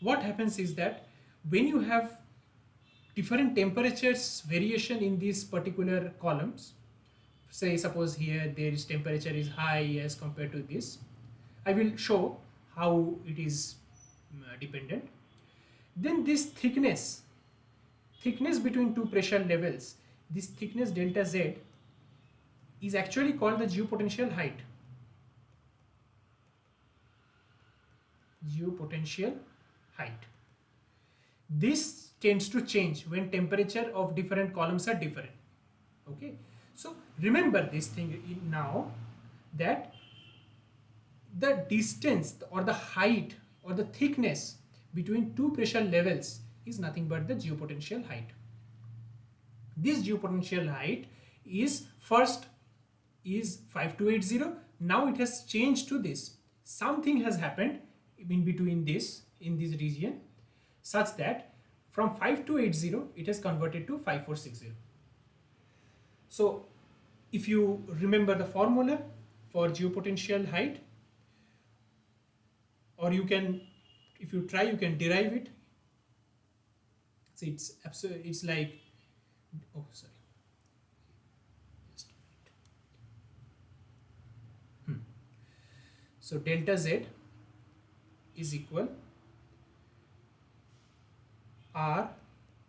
What happens is that when you have different temperatures variation in these particular columns, say suppose here there is temperature is high as compared to this, I will show how it is dependent. Then this thickness between two pressure levels, this thickness delta Z is actually called the geopotential height. Geopotential height. This tends to change when temperature of different columns are different. Okay, so remember this thing now, that the distance or the height or the thickness between two pressure levels is nothing but the geopotential height. This geopotential height is first is 5280, now it has changed to this. Something has happened in between this, in this region, such that from 5280 it has converted to 5460. So if you remember the formula for geopotential height, or you can, if you try, you can derive it. So it's absolutely, it's like, oh sorry, just a minute. So delta Z is equal R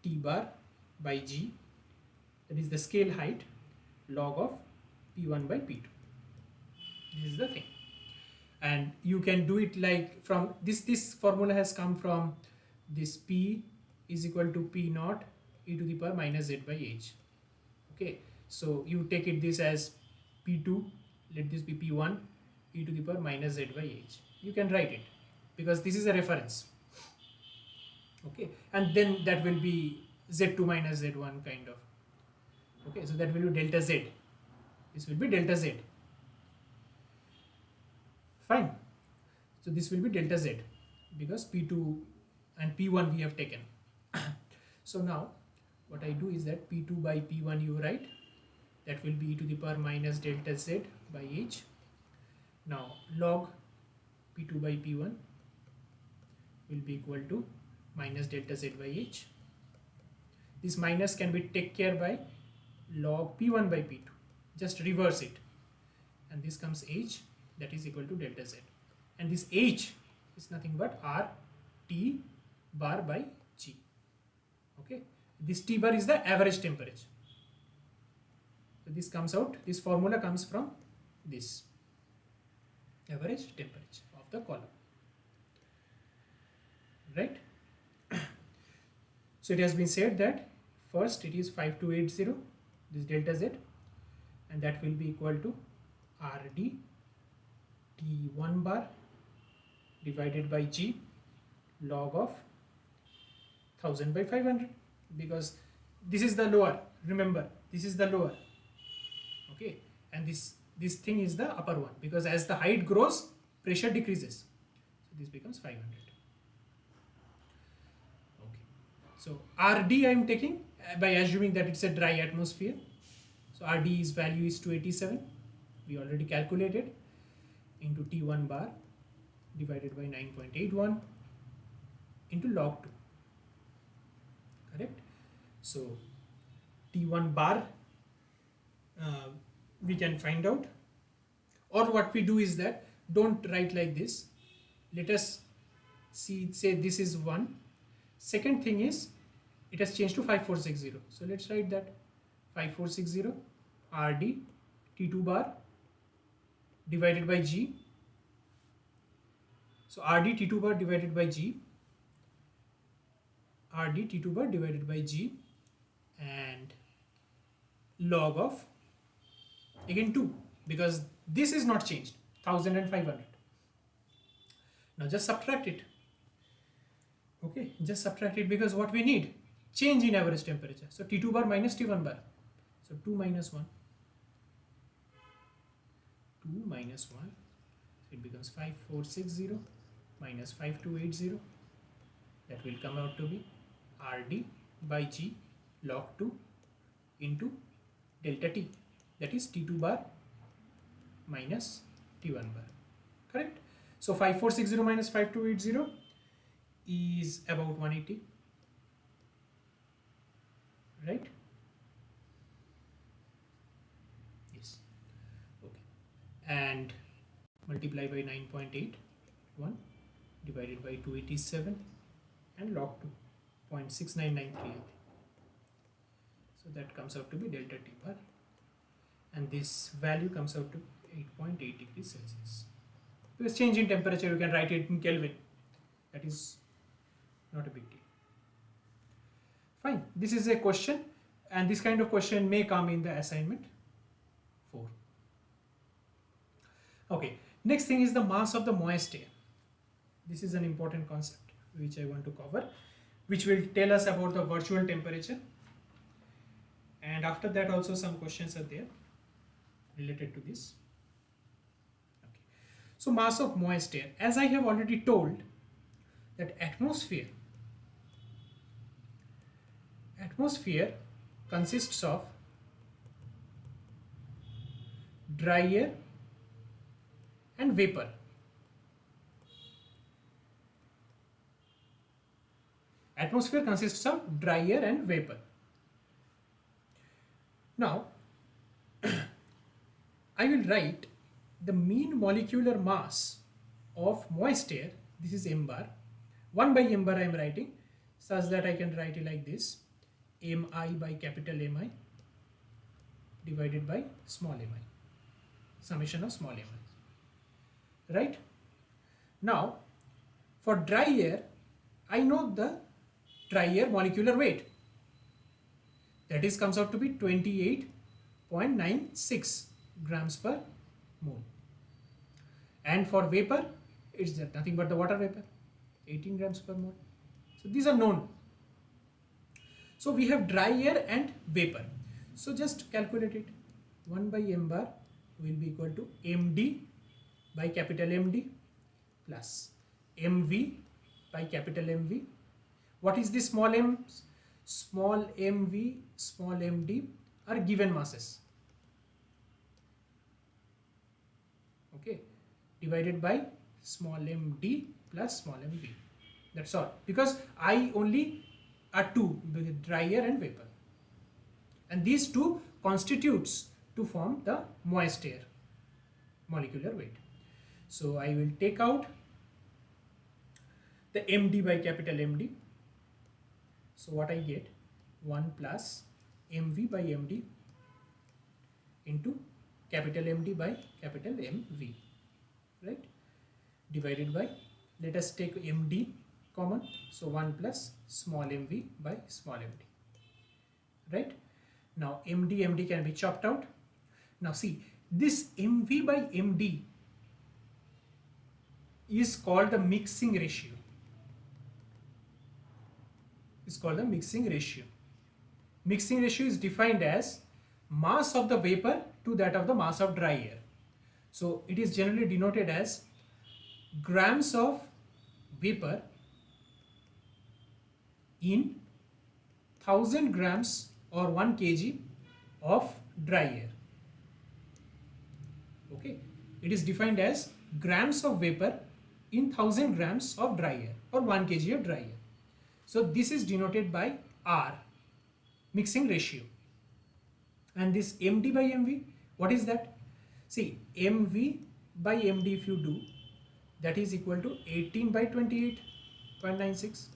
T bar by G, that is the scale height, log of P1 by P2. This is the thing. And you can do it like from this formula has come from this P is equal to P naught e to the power minus Z by H. Okay, so you take it this as P2, let this be P1 e to the power minus Z by H. You can write it because this is a reference. Okay, and then that will be Z2 minus Z1 kind of. Okay, so that will be delta Z. This will be delta Z. Fine. So this will be delta Z because P2 and P1 we have taken. So now what I do is that P2 by P1 you write, that will be e to the power minus delta Z by H. Now log P2 by P1 will be equal to minus delta Z by H. This minus can be taken care by log P1 by P2. Just reverse it. And this comes H, that is equal to delta Z. And this H is nothing but R T bar by G. Okay. This T bar is the average temperature. So this comes out, this formula comes from this average temperature of the column. Right? So it has been said that first it is 5280, this delta Z, and that will be equal to RD T1 bar divided by G log of 1000 by 500, because this is the lower, remember this is the lower, okay, and this thing is the upper one, because as the height grows pressure decreases, so this becomes 500. Okay, so RD I am taking by assuming that it's a dry atmosphere, so RD's value is 287, we already calculated, into T1 bar divided by 9.81 into log 2. Correct? So T1 bar we can find out, or what we do is that don't write like this. Let us see, say this is 1. Second thing is it has changed to 5460. So let's write that 5460 RD T2 bar divided by G. So RD T2 bar divided by G, RD T2 bar divided by G, and log of again 2, because this is not changed, 1000 and 500. Now just subtract it. Okay, just subtract it, because what we need, change in average temperature. So T2 bar minus T1 bar. So 2 minus 1. 2 minus 1. It becomes 5460 minus 5280. That will come out to be RD by G log 2 into delta T. That is T2 bar minus T1 bar. Correct? So 5460 minus 5280 is about 180. Right? Yes. Okay. And multiply by 9.81 divided by 287 and log 2 0.6993. So that comes out to be delta T bar, and this value comes out to 8.8 degrees Celsius. Because change in temperature, you can write it in Kelvin. That is not a big deal. Fine. This is a question, and this kind of question may come in the assignment 4. Okay. Next thing is the mass of the moist air. This is an important concept which I want to cover, which will tell us about the virtual temperature. And after that also some questions are there related to this. Okay. So mass of moist air, as I have already told, that atmosphere consists of dry air and vapor. Atmosphere consists of dry air and vapor. Now, I will write the mean molecular mass of moist air. This is m bar. 1 by m bar I am writing, such that I can write it like this: mi by capital Mi divided by small mi, summation of small mi. Right? Now, for dry air, I know the dry air molecular weight. That is comes out to be 28.96 grams per mole. And for vapor, it's nothing but the water vapor, 18 grams per mole. So these are known. So we have dry air and vapor. So just calculate it. 1 by m bar will be equal to md by capital MD plus mv by capital MV. What is this small m? Small mv, small md are given masses. Okay, divided by small md plus small mv. That's all. Because I only are two, dry air and vapor. And these two constitutes to form the moist air molecular weight. So I will take out the md by capital MD. So what I get? 1 plus mv by md into capital MD by capital MV, right? Divided by, let us take md common, so 1 plus small mv by small md, right? Now md can be chopped out. Now see, this mv by md is called the mixing ratio. Is called the mixing ratio. Mixing ratio is defined as mass of the vapor to that of the mass of dry air. So it is generally denoted as grams of vapor in 1000 grams or 1 kg of dry air. Okay, it is defined as grams of vapor in 1000 grams of dry air or 1 kg of dry air. So this is denoted by R, mixing ratio. And this MD by MV, what is that? See, MV by MD if you do, that is equal to 18 by 28.96.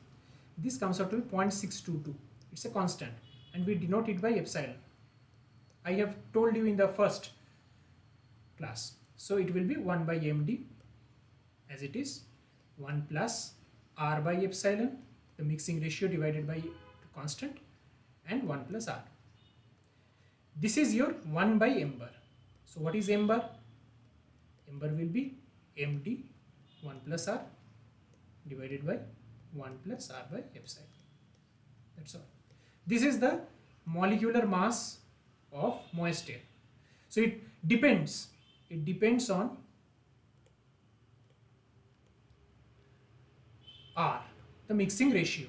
This comes out to be 0.622. It's a constant and we denote it by epsilon. I have told you in the first class. So it will be 1 by MD as it is, 1 plus R by epsilon, the mixing ratio divided by the constant, and 1 plus R. This is your 1 by m bar. So what is m bar? M bar will be md 1 plus R divided by 1 plus R by epsilon. That's all. This is the molecular mass of moist air. So it depends on R, the mixing ratio.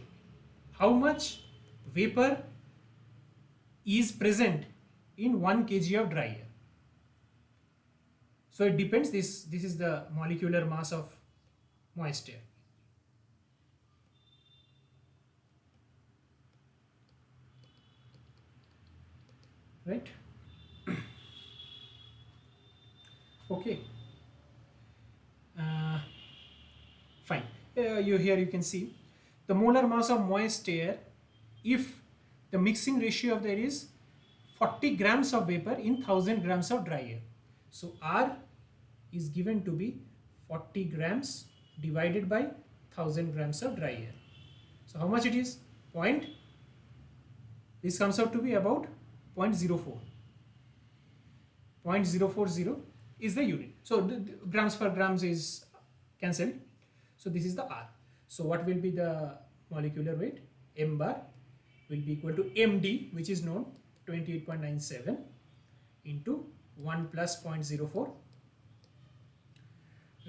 How much vapor is present in 1 kg of dry air. So it depends. This is the molecular mass of moist air. Right? Okay. Uh, Fine. Here you can see the molar mass of moist air if the mixing ratio of the air is 40 grams of vapor in 1000 grams of dry air. So R is given to be 40 grams divided by 1000 grams of dry air. So how much it is? This comes out to be about 0.04. 0.040 is the unit. So the grams per grams is cancelled. So this is the R. So what will be the molecular weight? M bar will be equal to MD, which is known, 28.97 into 1 plus 0.04,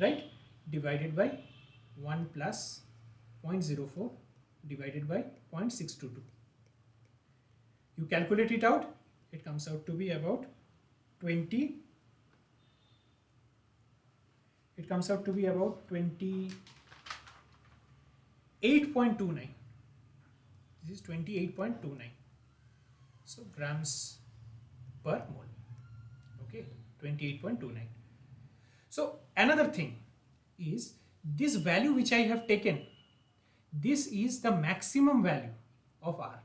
right, divided by 1 plus 0.04 divided by 0.622. You calculate it out, it comes out to be about 28.29. This is 28.29. So grams per mole. Okay, 28.29. So another thing is this value which I have taken, this is the maximum value of R.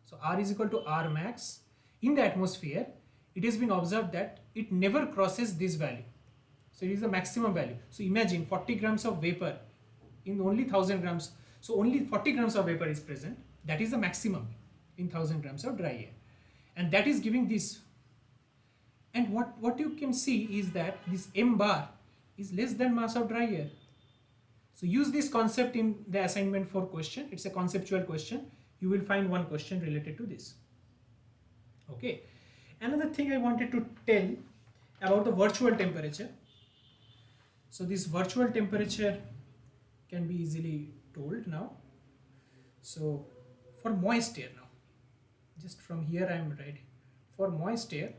So R is equal to R max. In the atmosphere, it has been observed that it never crosses this value. So it is the maximum value. So imagine 40 grams of vapor in only 1000 grams. So only 40 grams of vapor is present. That is the maximum in 1000 grams of dry air. And that is giving this. And what you can see is that this M bar is less than mass of dry air. So use this concept in the assignment 4 question. It's a conceptual question. You will find one question related to this. Okay. Another thing I wanted to tell about the virtual temperature. So this virtual temperature can be easily told now. So for moist air now, just from here I am writing. For moist air,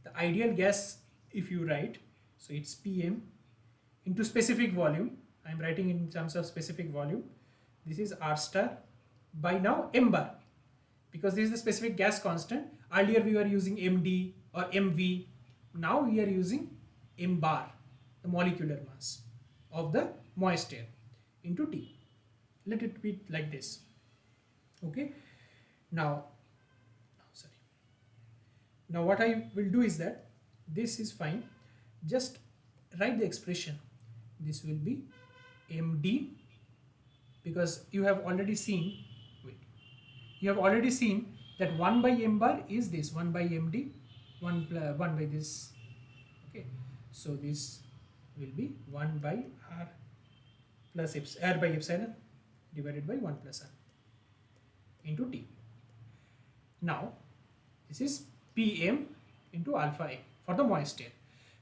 the ideal gas, if you write, so it's PM into specific volume. I am writing in terms of specific volume. This is R star by now M bar, because this is the specific gas constant. Earlier we were using MD or MV. Now we are using M bar, the molecular mass of the moist air, into T. Let it be like this. Okay. Now what I will do is that this is fine. Just write the expression. This will be MD, because you have already seen, that 1 by M bar is this 1 by MD, 1 by this. Okay, so this will be 1 by R plus R by epsilon divided by 1 plus R into T. Now this is PM into alpha M for the moist air.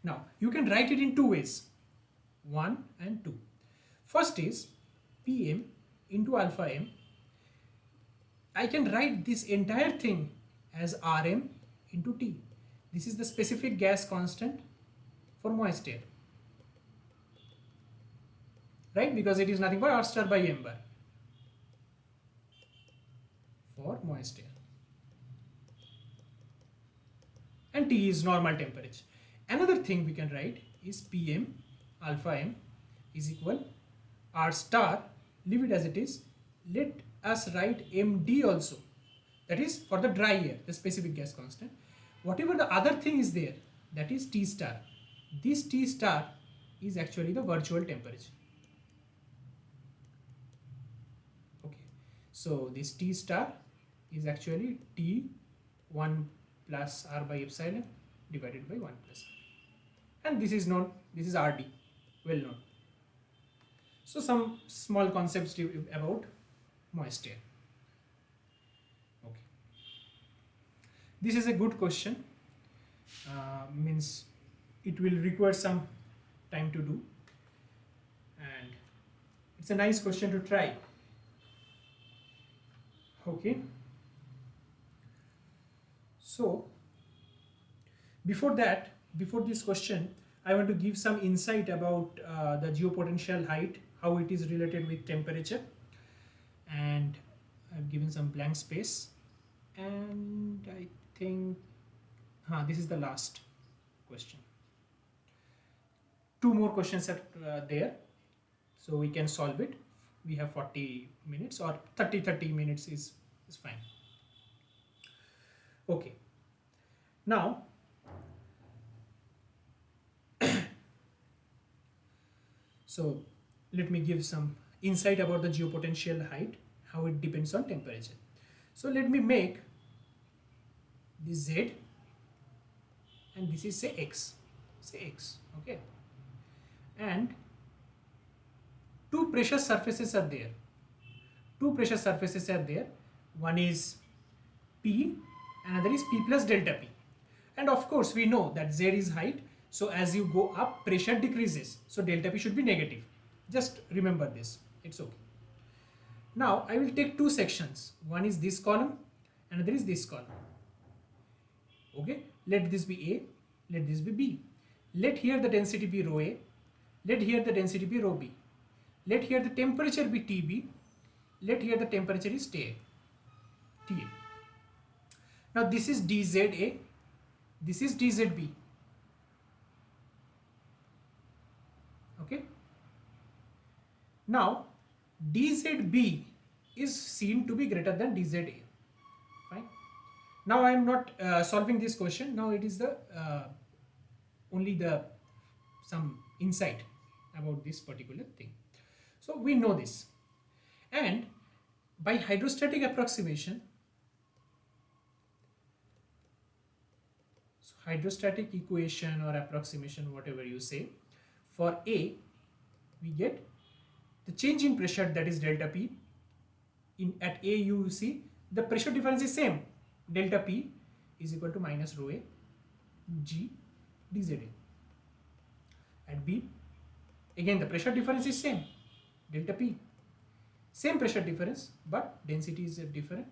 Now you can write it in two ways, 1 and 2. First is PM into alpha M. I can write this entire thing as Rm into T. This is the specific gas constant for moist air, right? Because it is nothing but R star by M bar for moist air. And T is normal temperature. Another thing we can write is PM alpha M is equal R star, leave it as it is. Let us write MD also, that is for the dry air, the specific gas constant. Whatever the other thing is there, that is T star. This T star is actually the virtual temperature. Okay, so this T star is actually T1 plus R by epsilon divided by 1 plus R. And this is known, this is RD, well known. So some small concepts about moist air. Okay, this is a good question. Means it will require some time to do, and it's a nice question to try. Okay, so before that before this question, I want to give some insight about the geopotential height, how it is related with temperature, and I've given some blank space, and I think this is the last question. Two more questions are there, so we can solve it. We have 40 minutes or 30 minutes is fine. Okay, now so let me give some insight about the geopotential height, how it depends on temperature. So let me make this Z and this is say X, okay, and two pressure surfaces are there. One is P, another is P plus delta P. And of course we know that Z is height, so as you go up pressure decreases, so delta P should be negative. Just remember this, it's okay. Now I will take two sections, one is this column, another is this column. Okay, let this be A, let this be B. Let here the density be rho A, let here the density be rho B. Let here the temperature be TB, let here the temperature is TA. Now this is dZA, this is dZB. Okay. Now dZB is seen to be greater than dZA. Fine. Now I am not solving this question. Now it is the only the some insight about this particular thing. So we know this, and by hydrostatic approximation, so hydrostatic equation or approximation, whatever you say, for A we get the change in pressure, that is delta P. At A you see the pressure difference is same, delta P is equal to minus rho A G dZA. At B again the pressure difference is same, delta P, same pressure difference but density is different,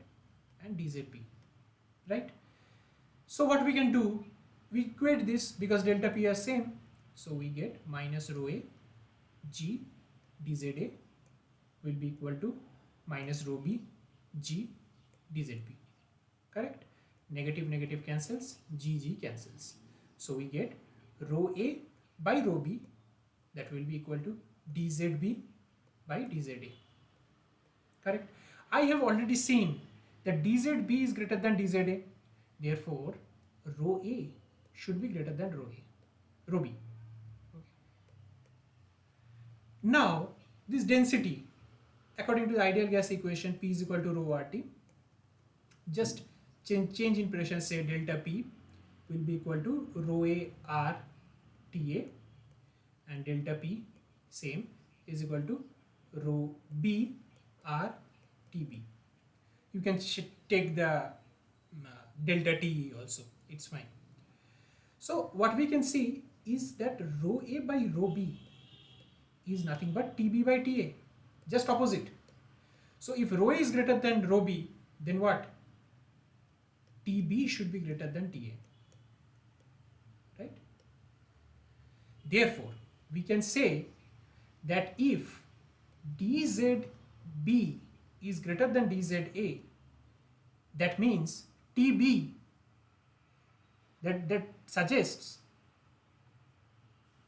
and dZP, right? So what we can do, we equate this because delta P are same, so we get minus rho A G dZA will be equal to minus rho B G dZP, correct? Negative cancels, G cancels, so we get rho A by rho B, that will be equal to dZB by dZA, correct? I have already seen that dZB is greater than dZA, therefore rho A should be greater than rho B. Okay. Now this density, according to the ideal gas equation, P is equal to rho RT, just change in pressure, say delta P will be equal to rho A R TA, and delta P same is equal to rho B R TB. You can take the delta T also, it's fine. So what we can see is that rho A by rho B is nothing but TB by TA, just opposite. So if rho A is greater than rho B, then what? TB should be greater than TA, right? Therefore, we can say that if dZB is greater than dZA, that means TB, that suggests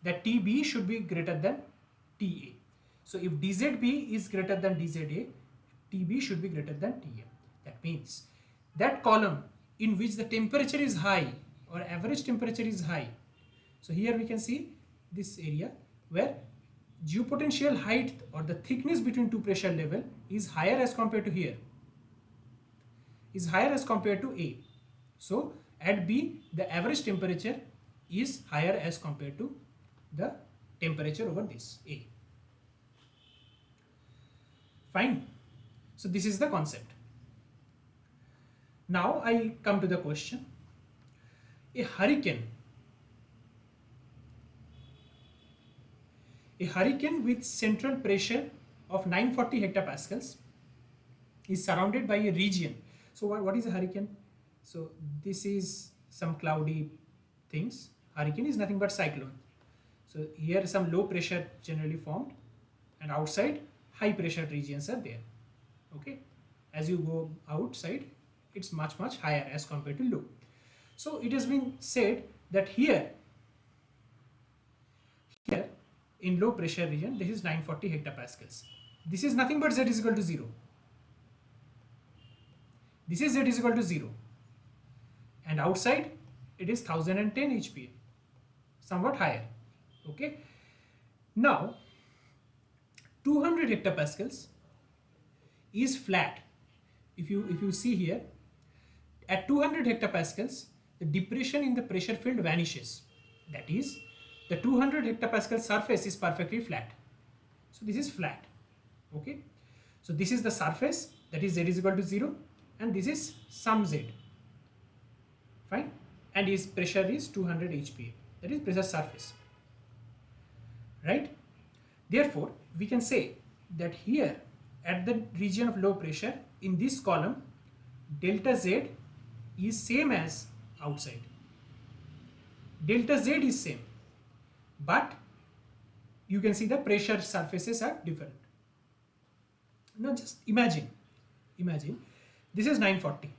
that TB should be greater than TA. So if dZB is greater than dZA, TB should be greater than TA. That means that column in which the temperature is high or average temperature is high. So here we can see this area where geopotential height or the thickness between two pressure level is higher as compared to here, is higher as compared to A. So at B the average temperature is higher as compared to the temperature over this A. Fine. So this is the concept. Now I come to the question. A hurricane with central pressure of 940 hectopascals is surrounded by a region. So what is a hurricane? So this is some cloudy things, hurricane is nothing but cyclone. So here some low pressure generally formed, and outside high pressure regions are there. Okay, as you go outside, it's much higher as compared to low. So it has been said that here in low pressure region, this is 940 hectopascals. This is nothing but z is equal to 0. This is z is equal to 0. And outside it is 1010 HPA, somewhat higher. Okay. Now 200 hectopascals is flat. If you see here, at 200 hectopascals, the depression in the pressure field vanishes. That is, the 200 hectopascal surface is perfectly flat. So this is flat. Okay. So this is the surface, that is z is equal to 0, and this is some z. Fine. And its pressure is 200 HPA. That is pressure surface. Right. Therefore, we can say that here at the region of low pressure, in this column, delta z is same as outside. Delta z is same, but you can see the pressure surfaces are different. Now just imagine this is 940,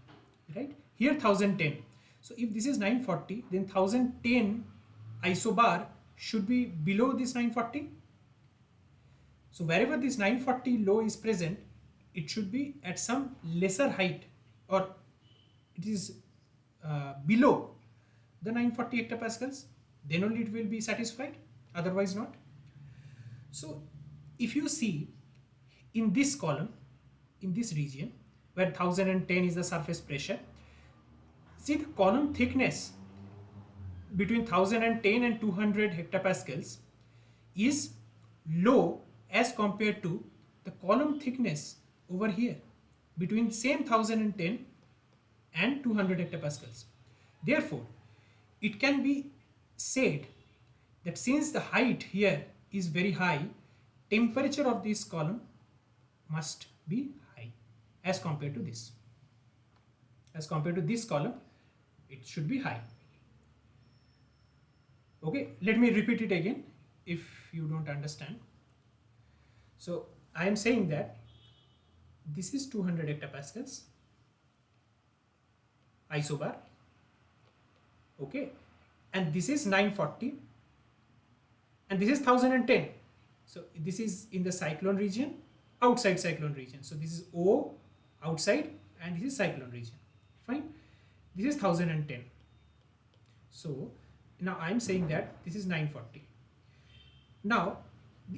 right? Here 1010. So if this is 940, then 1010 isobar should be below this 940. So wherever this 940 low is present, it should be at some lesser height, or it is below the 940 hectopascals, then only it will be satisfied, otherwise not. So if you see in this column, in this region where 1010 is the surface pressure, see the column thickness between 1010 and 200 hectopascals is low as compared to the column thickness over here between same 1010 and 200 hectopascals. Therefore, it can be said that since the height here is very high, temperature of this column must be high as compared to this. As compared to this column, it should be high. Okay, let me repeat it again if you don't understand. So I am saying that this is 200 hectopascals isobar, okay, and this is 940, and this is 1010. So this is in the cyclone region, outside cyclone region. So this is O outside, and this is cyclone region. Fine. This is 1010. So now I am saying that this is 940. Now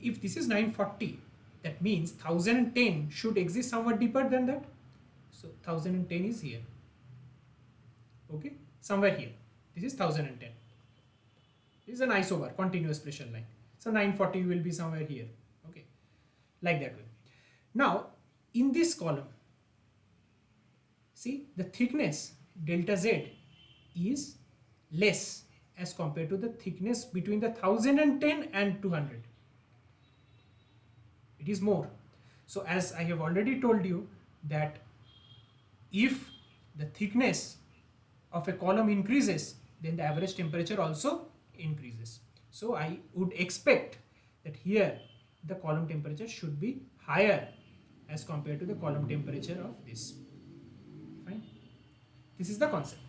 if this is 940, that means 1010 should exist somewhat deeper than that. So 1010 is here. Okay, somewhere here. This is 1010. This is an isobar, continuous pressure line. So 940 will be somewhere here. Okay, like that way. Now in this column, see the thickness delta z is less as compared to the thickness between the 1010 and 200. It is more. So as I have already told you that if the thickness of a column increases, then the average temperature also increases. So I would expect that here the column temperature should be higher as compared to the column temperature of this. Fine. This is the concept.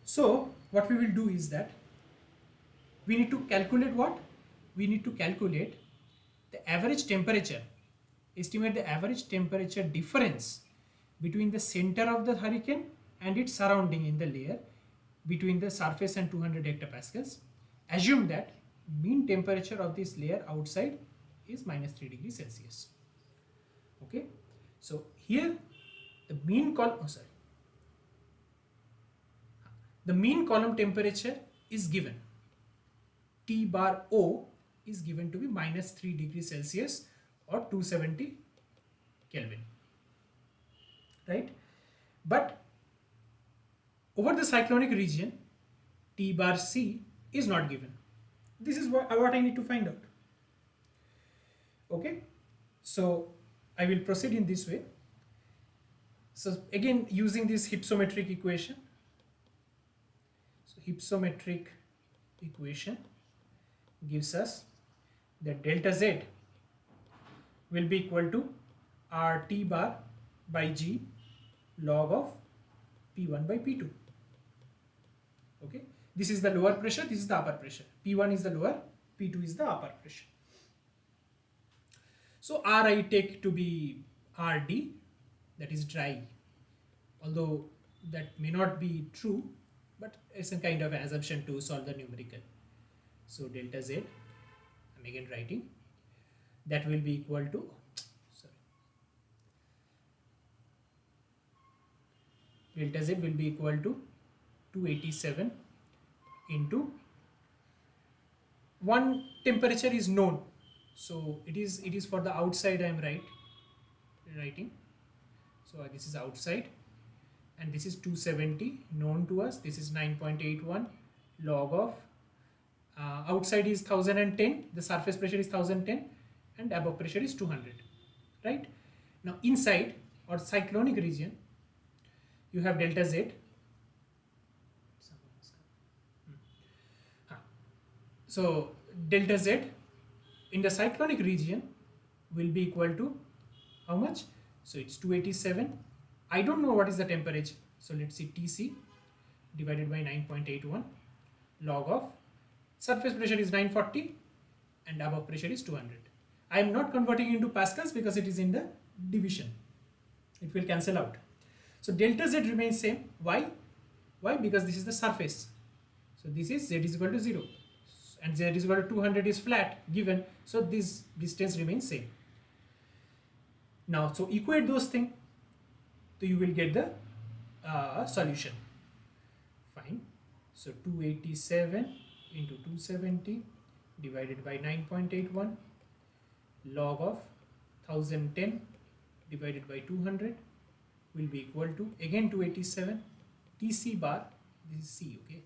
So what we will do is that we need to calculate what? We need to calculate the average temperature, estimate the average temperature difference between the center of the hurricane and its surrounding in the layer between the surface and 200 hectopascals. Assume that mean temperature of this layer outside is -3 degrees Celsius. Okay, so here the mean column, the mean column temperature is given. T bar O is given to be -3 degrees Celsius or 270 Kelvin, right? But over the cyclonic region, T bar C is not given. This is what I need to find out. Okay, so I will proceed in this way. So again, using this hypsometric equation, hypsometric equation gives us that delta Z will be equal to RT bar by G log of P1 by P2. Okay, this is the lower pressure, this is the upper pressure. P1 is the lower, P2 is the upper pressure. So R I take to be RD, that is dry, although that may not be true, but it's a kind of an assumption to solve the numerical. So delta Z, I'm again writing, that will be equal to, delta Z will be equal to 287 into, one temperature is known, so it is for the outside. I am writing. So this is outside, and this is 270 known to us. This is 9.81 log of outside is 1010. The surface pressure is 1010, and above pressure is 200. Right now, inside or cyclonic region, you have delta Z. So delta Z in the cyclonic region will be equal to how much? So it's 287. I don't know what is the temperature. So let's see, Tc divided by 9.81 log of surface pressure is 940 and above pressure is 200. I am not converting into pascals because it is in the division. It will cancel out. So delta Z remains same. Why? Why? Because this is the surface. So this is Z is equal to 0. And Z is equal to 200 is flat given. So this distance remains same. Now, so equate those things. So you will get the solution. Fine. So 287 into 270 divided by 9.81 log of 1010 divided by 200 will be equal to, again 287, Tc bar, this is C, okay,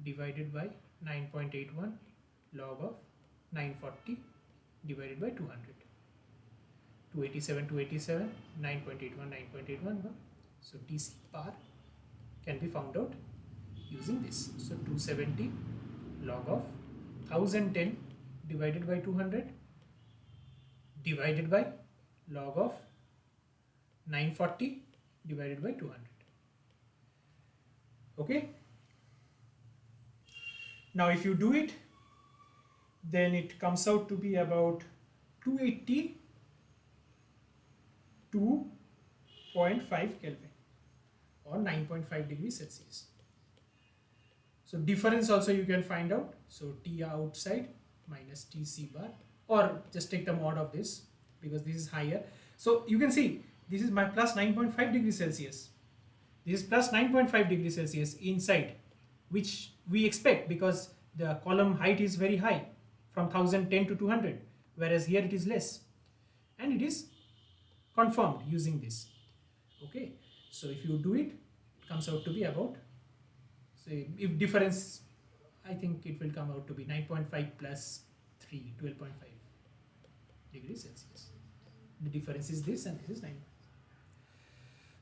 divided by 9.81 log of 940 divided by 200. 287, 287, 9.81, 9.81. So Tc bar can be found out using this. So 270 log of 1010 divided by 200 divided by log of 940 divided by 200. Okay. Now if you do it, then it comes out to be about 282.5 Kelvin or 9.5 degrees Celsius. So difference also you can find out. So T outside minus Tc bar, or just take the mod of this because this is higher. So you can see this is my plus 9.5 degrees Celsius. This is plus 9.5 degrees Celsius inside, which we expect because the column height is very high from 1010 to 200, whereas here it is less, and it is confirmed using this. Okay, so if you do it, it comes out to be about, say, if difference, I think it will come out to be 9.5 plus 3, 12.5 degrees Celsius. The difference is this and this is 9.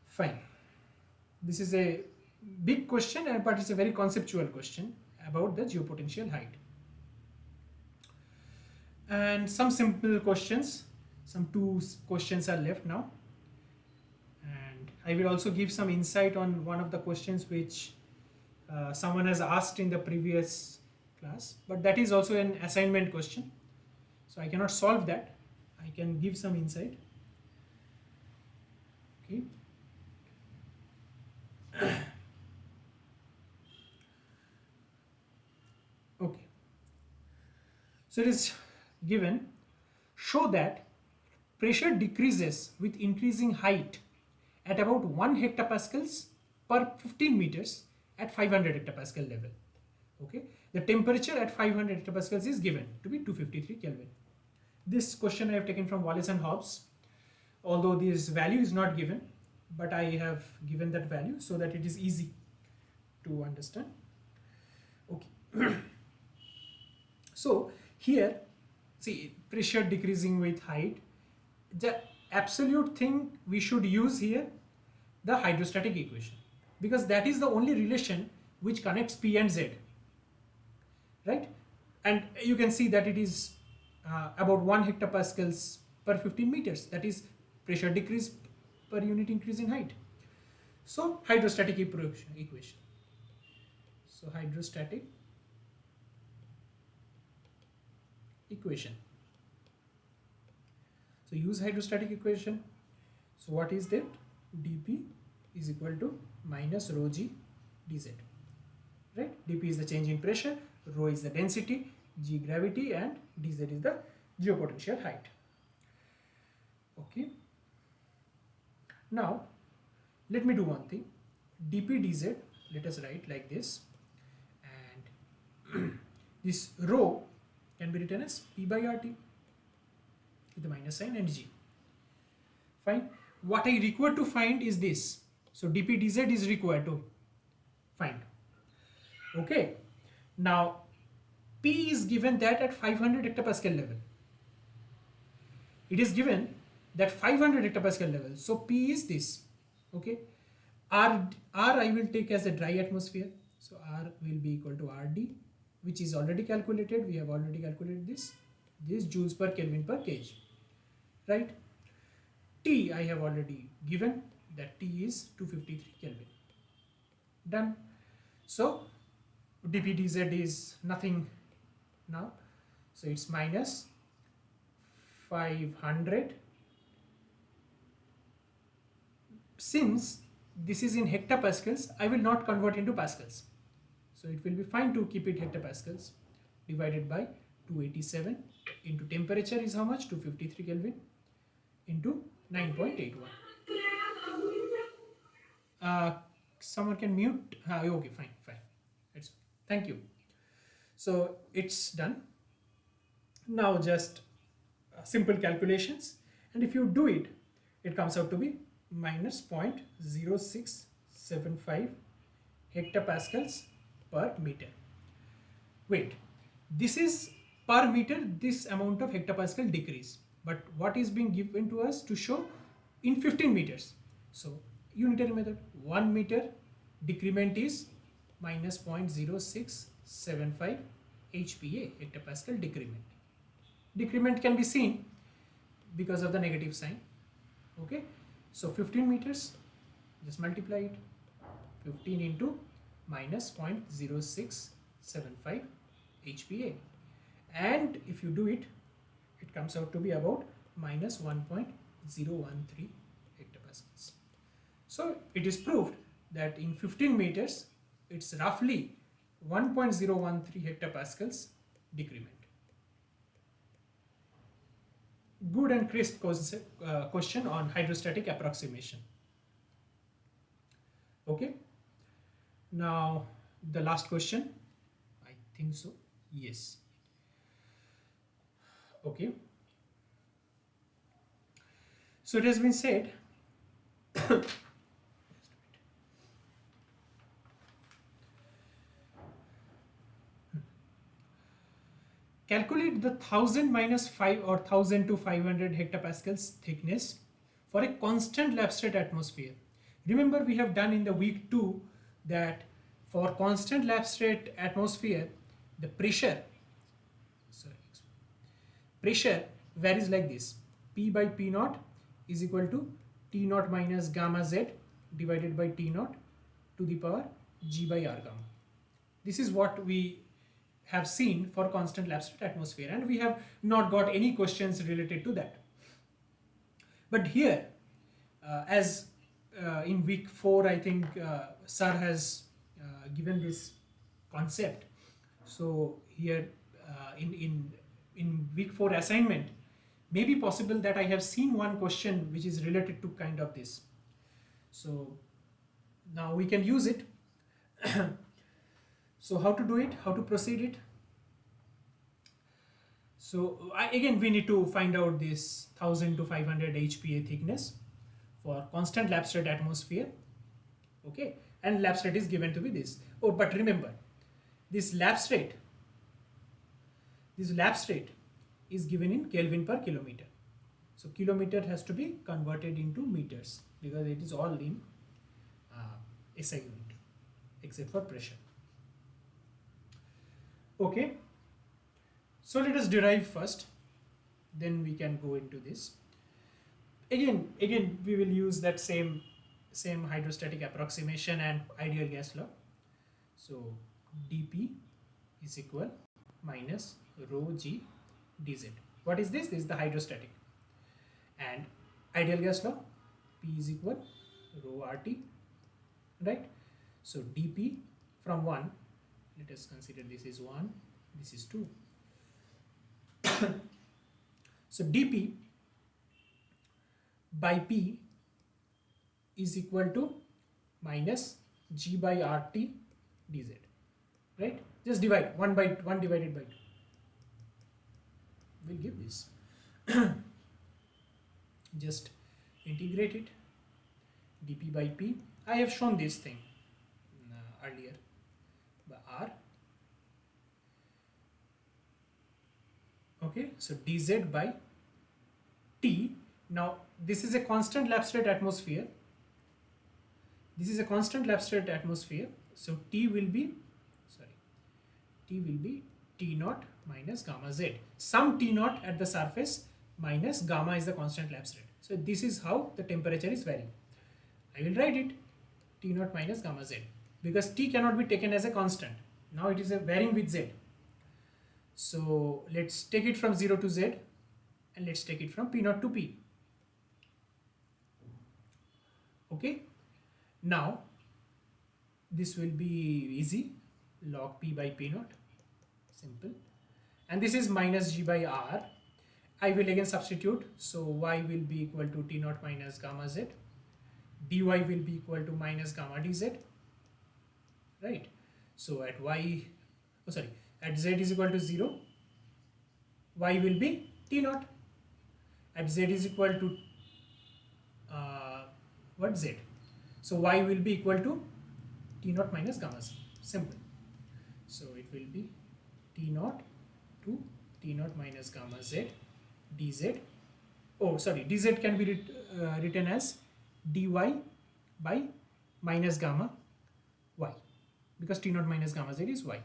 Fine. This is a big question, but it's a very conceptual question about the geopotential height. And some simple questions, some 2 questions are left now. And I will also give some insight on one of the questions which someone has asked in the previous class, but that is also an assignment question. So I cannot solve that. I can give some insight. Okay. Okay. So it is given, show that pressure decreases with increasing height at about 1 hectopascals per 15 meters at 500 hectopascal level. Okay. The temperature at 500 hectopascals is given to be 253 Kelvin. This question I have taken from Wallace and Hobbs, although this value is not given, but I have given that value so that it is easy to understand. Okay. So here, see, pressure decreasing with height. The absolute thing we should use here, the hydrostatic equation, because that is the only relation which connects P and Z, right? And you can see that it is about 1 hectopascals per 15 meters. That is pressure decrease per unit increase in height. So hydrostatic equation. So hydrostatic equation. So use hydrostatic equation. So what is that? dP is equal to minus rho g dz, right? dP is the change in pressure, rho is the density, g gravity, and dz is the geopotential height. Okay. Now let me do one thing. dP dz, let us write like this, and this rho can be written as P by RT with the minus sign and g. Fine. What I require to find is this. So dP dz is required to find. Okay. Now P is given that at 500 hectopascal level. It is given that 500 hectopascal level. So P is this. Okay. R I will take as a dry atmosphere. So R will be equal to RD, which is already calculated. We have already calculated this. This joules per Kelvin per kg. Right. T I have already given, that T is 253 Kelvin. Done. So dP dz is nothing now. So it's minus 500. Since this is in hectopascals, I will not convert into pascals. So it will be fine to keep it hectopascals, divided by 287 into temperature is how much? 253 Kelvin into 9.81. Someone can mute. Okay, fine. It's, thank you. So it's done. Now just simple calculations, and if you do it, it comes out to be minus 0.0675 hectopascals per meter. Wait, this is per meter, this amount of hectopascal decrease, but what is being given to us to show in 15 meters. So unitary method, 1 meter decrement is minus 0.0675 HPA, hectopascal decrement. Decrement can be seen because of the negative sign. Okay, so 15 meters, just multiply it, 15 into minus 0.0675 HPA, and if you do it, it comes out to be about minus 1.013 hectopascals. So it is proved that in 15 meters, it's roughly 1.013 hectopascals decrement. Good and crisp question on hydrostatic approximation. Okay. Now the last question, I think so. Yes. Okay. So it has been said calculate the 1000 minus 5 or 1000 to 500 hectopascals thickness for a constant lab state atmosphere. Remember, we have done in the week 2 that for constant lab state atmosphere, the pressure varies like this. P by P naught is equal to T naught minus gamma Z divided by T naught to the power G by R gamma. This is what we have seen for constant lab state atmosphere, and we have not got any questions related to that. But here, as in week 4, I think sir has given this concept. So here in week 4 assignment, may be possible that I have seen one question which is related to kind of this. So now we can use it. So how to do it? How to proceed it? So again, we need to find out this 1000 to 500 HPA thickness for constant lab state atmosphere. Okay, and lab state is given to be this. Oh, but remember, this lab state is given in Kelvin per kilometer. So kilometer has to be converted into meters because it is all in SI unit except for pressure. Okay, so let us derive first, then we can go into this. Again we will use that same hydrostatic approximation and ideal gas law. So dp is equal minus rho g dz. What is this? This is the hydrostatic. And ideal gas law, p is equal rho RT, right? So dp from 1, let us consider this is 1, this is 2. So dp by p is equal to minus g by RT dz, right? Just divide 1 by 1 divided by 2 will give this. Just integrate it. dp by p, I have shown this thing earlier by r. Okay, so dz by t. Now this is a constant lap state atmosphere. This is a constant lap state atmosphere. So T will be T naught minus gamma z. Some T naught at the surface minus gamma is the constant lap state. So this is how the temperature is varying. I will write it T naught minus gamma z because T cannot be taken as a constant. Now it is a varying with z. So let's take it from 0 to z and let's take it from P naught to P. Okay. Now this will be easy, log P by P naught, simple. And this is minus G by R. I will again substitute. So Y will be equal to T naught minus gamma Z. dy will be equal to minus gamma dz, right? So at at z is equal to 0, y will be T naught. At z is equal to what z? So y will be equal to T naught minus gamma z, simple. So it will be T naught to T naught minus gamma z dz. Oh, sorry, dz can be written as dy by minus gamma y, because T naught minus gamma z is y.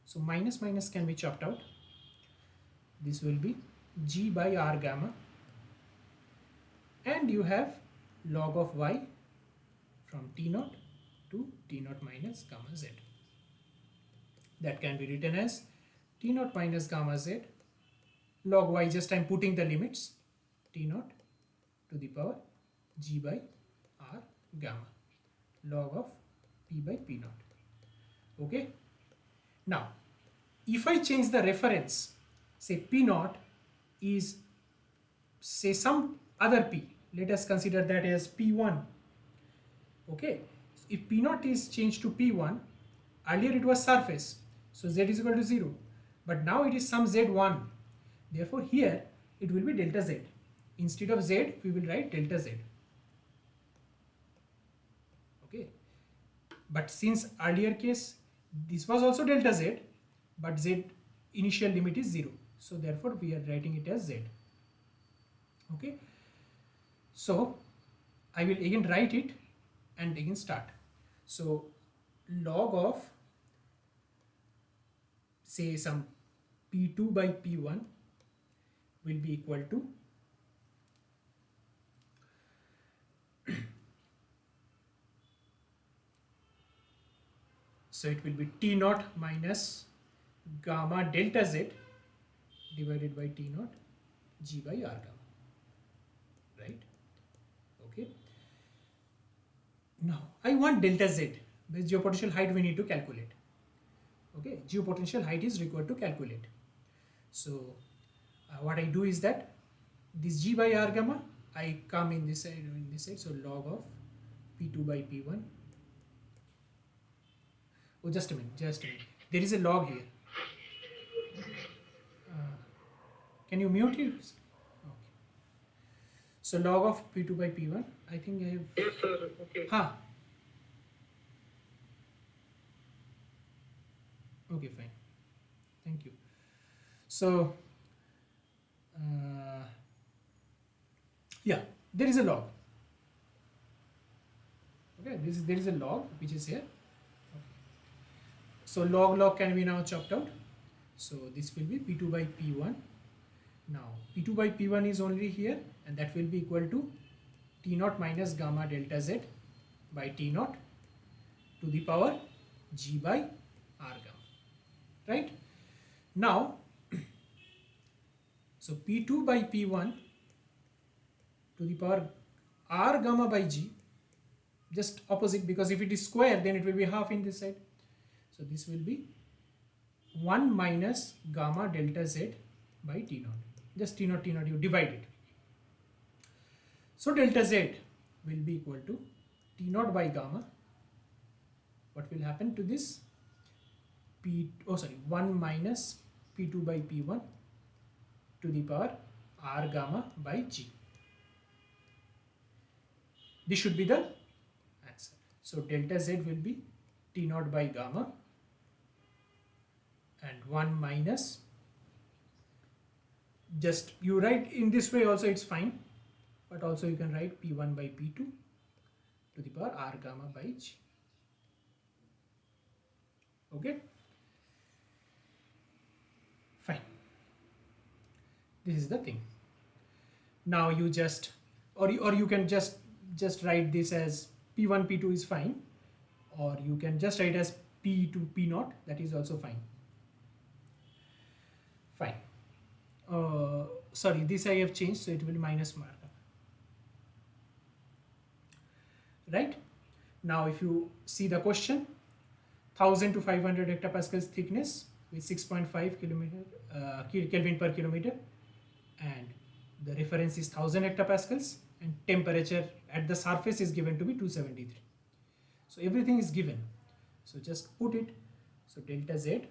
So minus minus can be chopped out. This will be G by R gamma, and you have log of y from T naught to T naught minus gamma z. That can be written as T naught minus gamma z log y, just I am putting the limits, T naught to the power G by R gamma log of P by P naught. Okay. Now, if I change the reference, say P naught is say some other P, let us consider that as P1. Okay. If P naught is changed to P1, earlier it was surface, so Z is equal to 0, but now it is some Z1. Therefore, here it will be delta Z. Instead of Z, we will write delta Z. Okay. But since earlier case, this was also delta Z, but Z initial limit is 0. So therefore, we are writing it as Z. Okay. So I will again write it and again start. So log of say some P2 by P1 will be equal to so it will be T naught minus gamma delta Z divided by T naught G by R gamma, right? Okay. Now I want delta Z, the geopotential height we need to calculate. Okay, geopotential height is required to calculate. So what I do is that this G by R gamma, I come in this side, so log of P2 by P1. Oh, just a minute. There is a log here. Can you mute it? Okay. So log of P2 by P1, I think I have... Yes, sir. Okay. Huh. Okay, fine. Thank you. So, yeah, there is a log. Okay, there is a log which is here. Okay. So log can be now chopped out. So this will be P2 by P1. Now P2 by P1 is only here, and that will be equal to T naught minus gamma delta Z by T naught to the power G by R gamma, right? Now, so P2 by P1 to the power R gamma by G, just opposite, because if it is square then it will be half in this side. So this will be 1 minus gamma delta Z by T naught. Just T naught you divide it. So delta Z will be equal to T naught by gamma. What will happen to this? 1 minus P2 by P1 to the power R gamma by G. This should be the answer. So delta Z will be T naught by gamma, and 1 minus, just you write in this way also it's fine, but also you can write P1 by P2 to the power R gamma by G. Okay, fine. This is the thing. Now you just, or you can just write this as P1 P2 is fine, or you can just write as P2 P naught, that is also fine. Fine. Sorry, this I have changed, so it will be minus mark. Right? Now if you see the question, 1000 to 500 hectopascals thickness with 6.5 Kelvin per kilometer, and the reference is 1000 hectopascals, and temperature at the surface is given to be 273. So everything is given. So just put it. So delta Z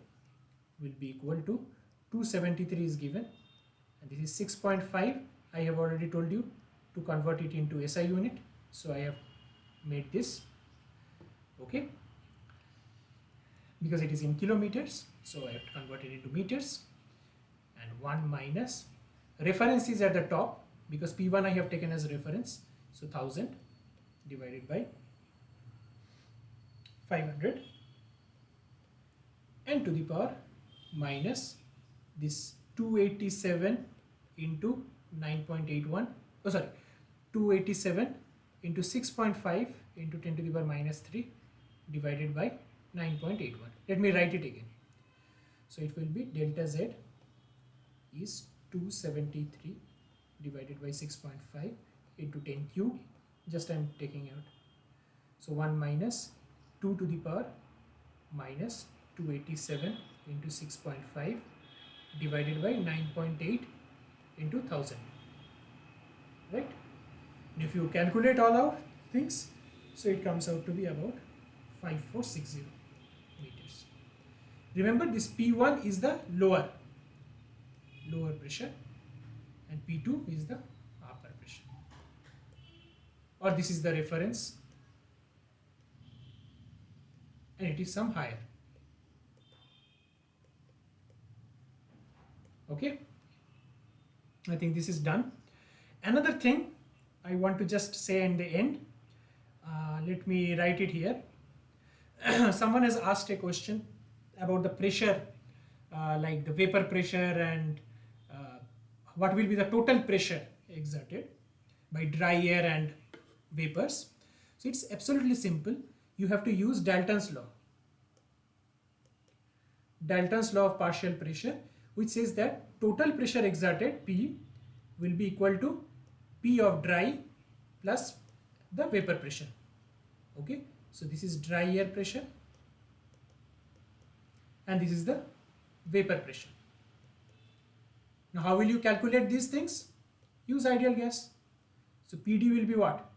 will be equal to 273 is given, and this is 6.5. I have already told you to convert it into SI unit. So I have made this, okay, because it is in kilometers, so I have to convert it into meters. And 1 minus, reference is at the top because P1 I have taken as a reference, so 1000 divided by 500, and to the power minus this 287 into 9.81, 287 into 6.5 into 10 to the power minus 3 divided by 9.81. Let me write it again. So it will be delta Z is 273 divided by 6.5 into 10 cube. Just I am taking out. So 1 minus 2 to the power minus 287 into 6.5 divided by 9.8 into 1000. Right? And if you calculate all our things, so it comes out to be about 5460 meters. Remember, this P1 is the lower pressure, and P2 is the upper pressure, or this is the reference, and it is some higher. Okay, I think this is done. Another thing I want to just say in the end, let me write it here. Someone has asked a question about the pressure, like the vapor pressure, and what will be the total pressure exerted by dry air and vapors. So it's absolutely simple. You have to use Dalton's law. Dalton's law of partial pressure, which says that total pressure exerted, P, will be equal to P of dry plus the vapor pressure. Okay, so this is dry air pressure and this is the vapor pressure. Now how will you calculate these things? Use ideal gas. So PD will be what?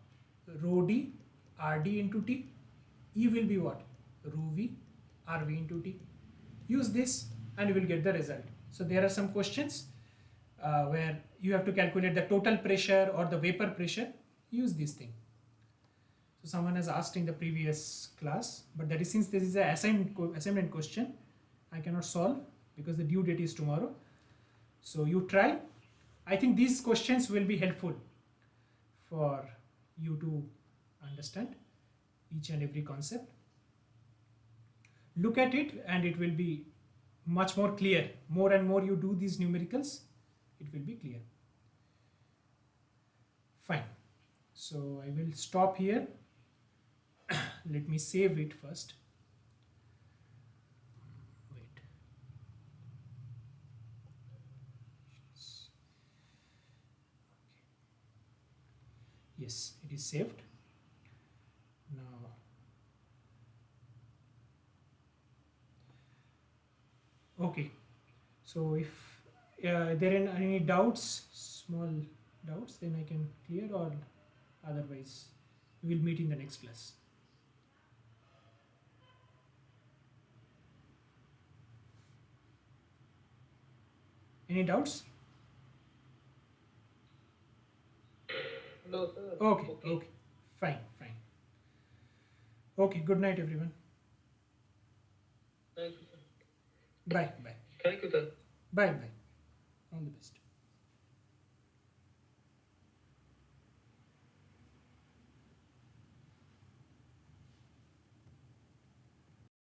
Rho D RD into T. E will be what? Rho V RV into T. Use this and you will get the result. So there are some questions where you have to calculate the total pressure or the vapor pressure. Use this thing. So someone has asked in the previous class, but that is, since this is an assignment question, I cannot solve because the due date is tomorrow. So you try. I think these questions will be helpful for you to understand each and every concept. Look at it and it will be much more clear. More and more you do these numericals, it will be clear. Fine. So I will stop here. Let me save it first. Wait. Yes, it is saved. Now, okay. So if there are any doubts, small doubts, then I can clear, or otherwise we will meet in the next class. Any doubts? No, sir. Okay, Okay. okay. Fine, fine. Okay, good night, everyone. Thank you, sir. Bye, bye. Thank you, sir. Bye, bye. All the best.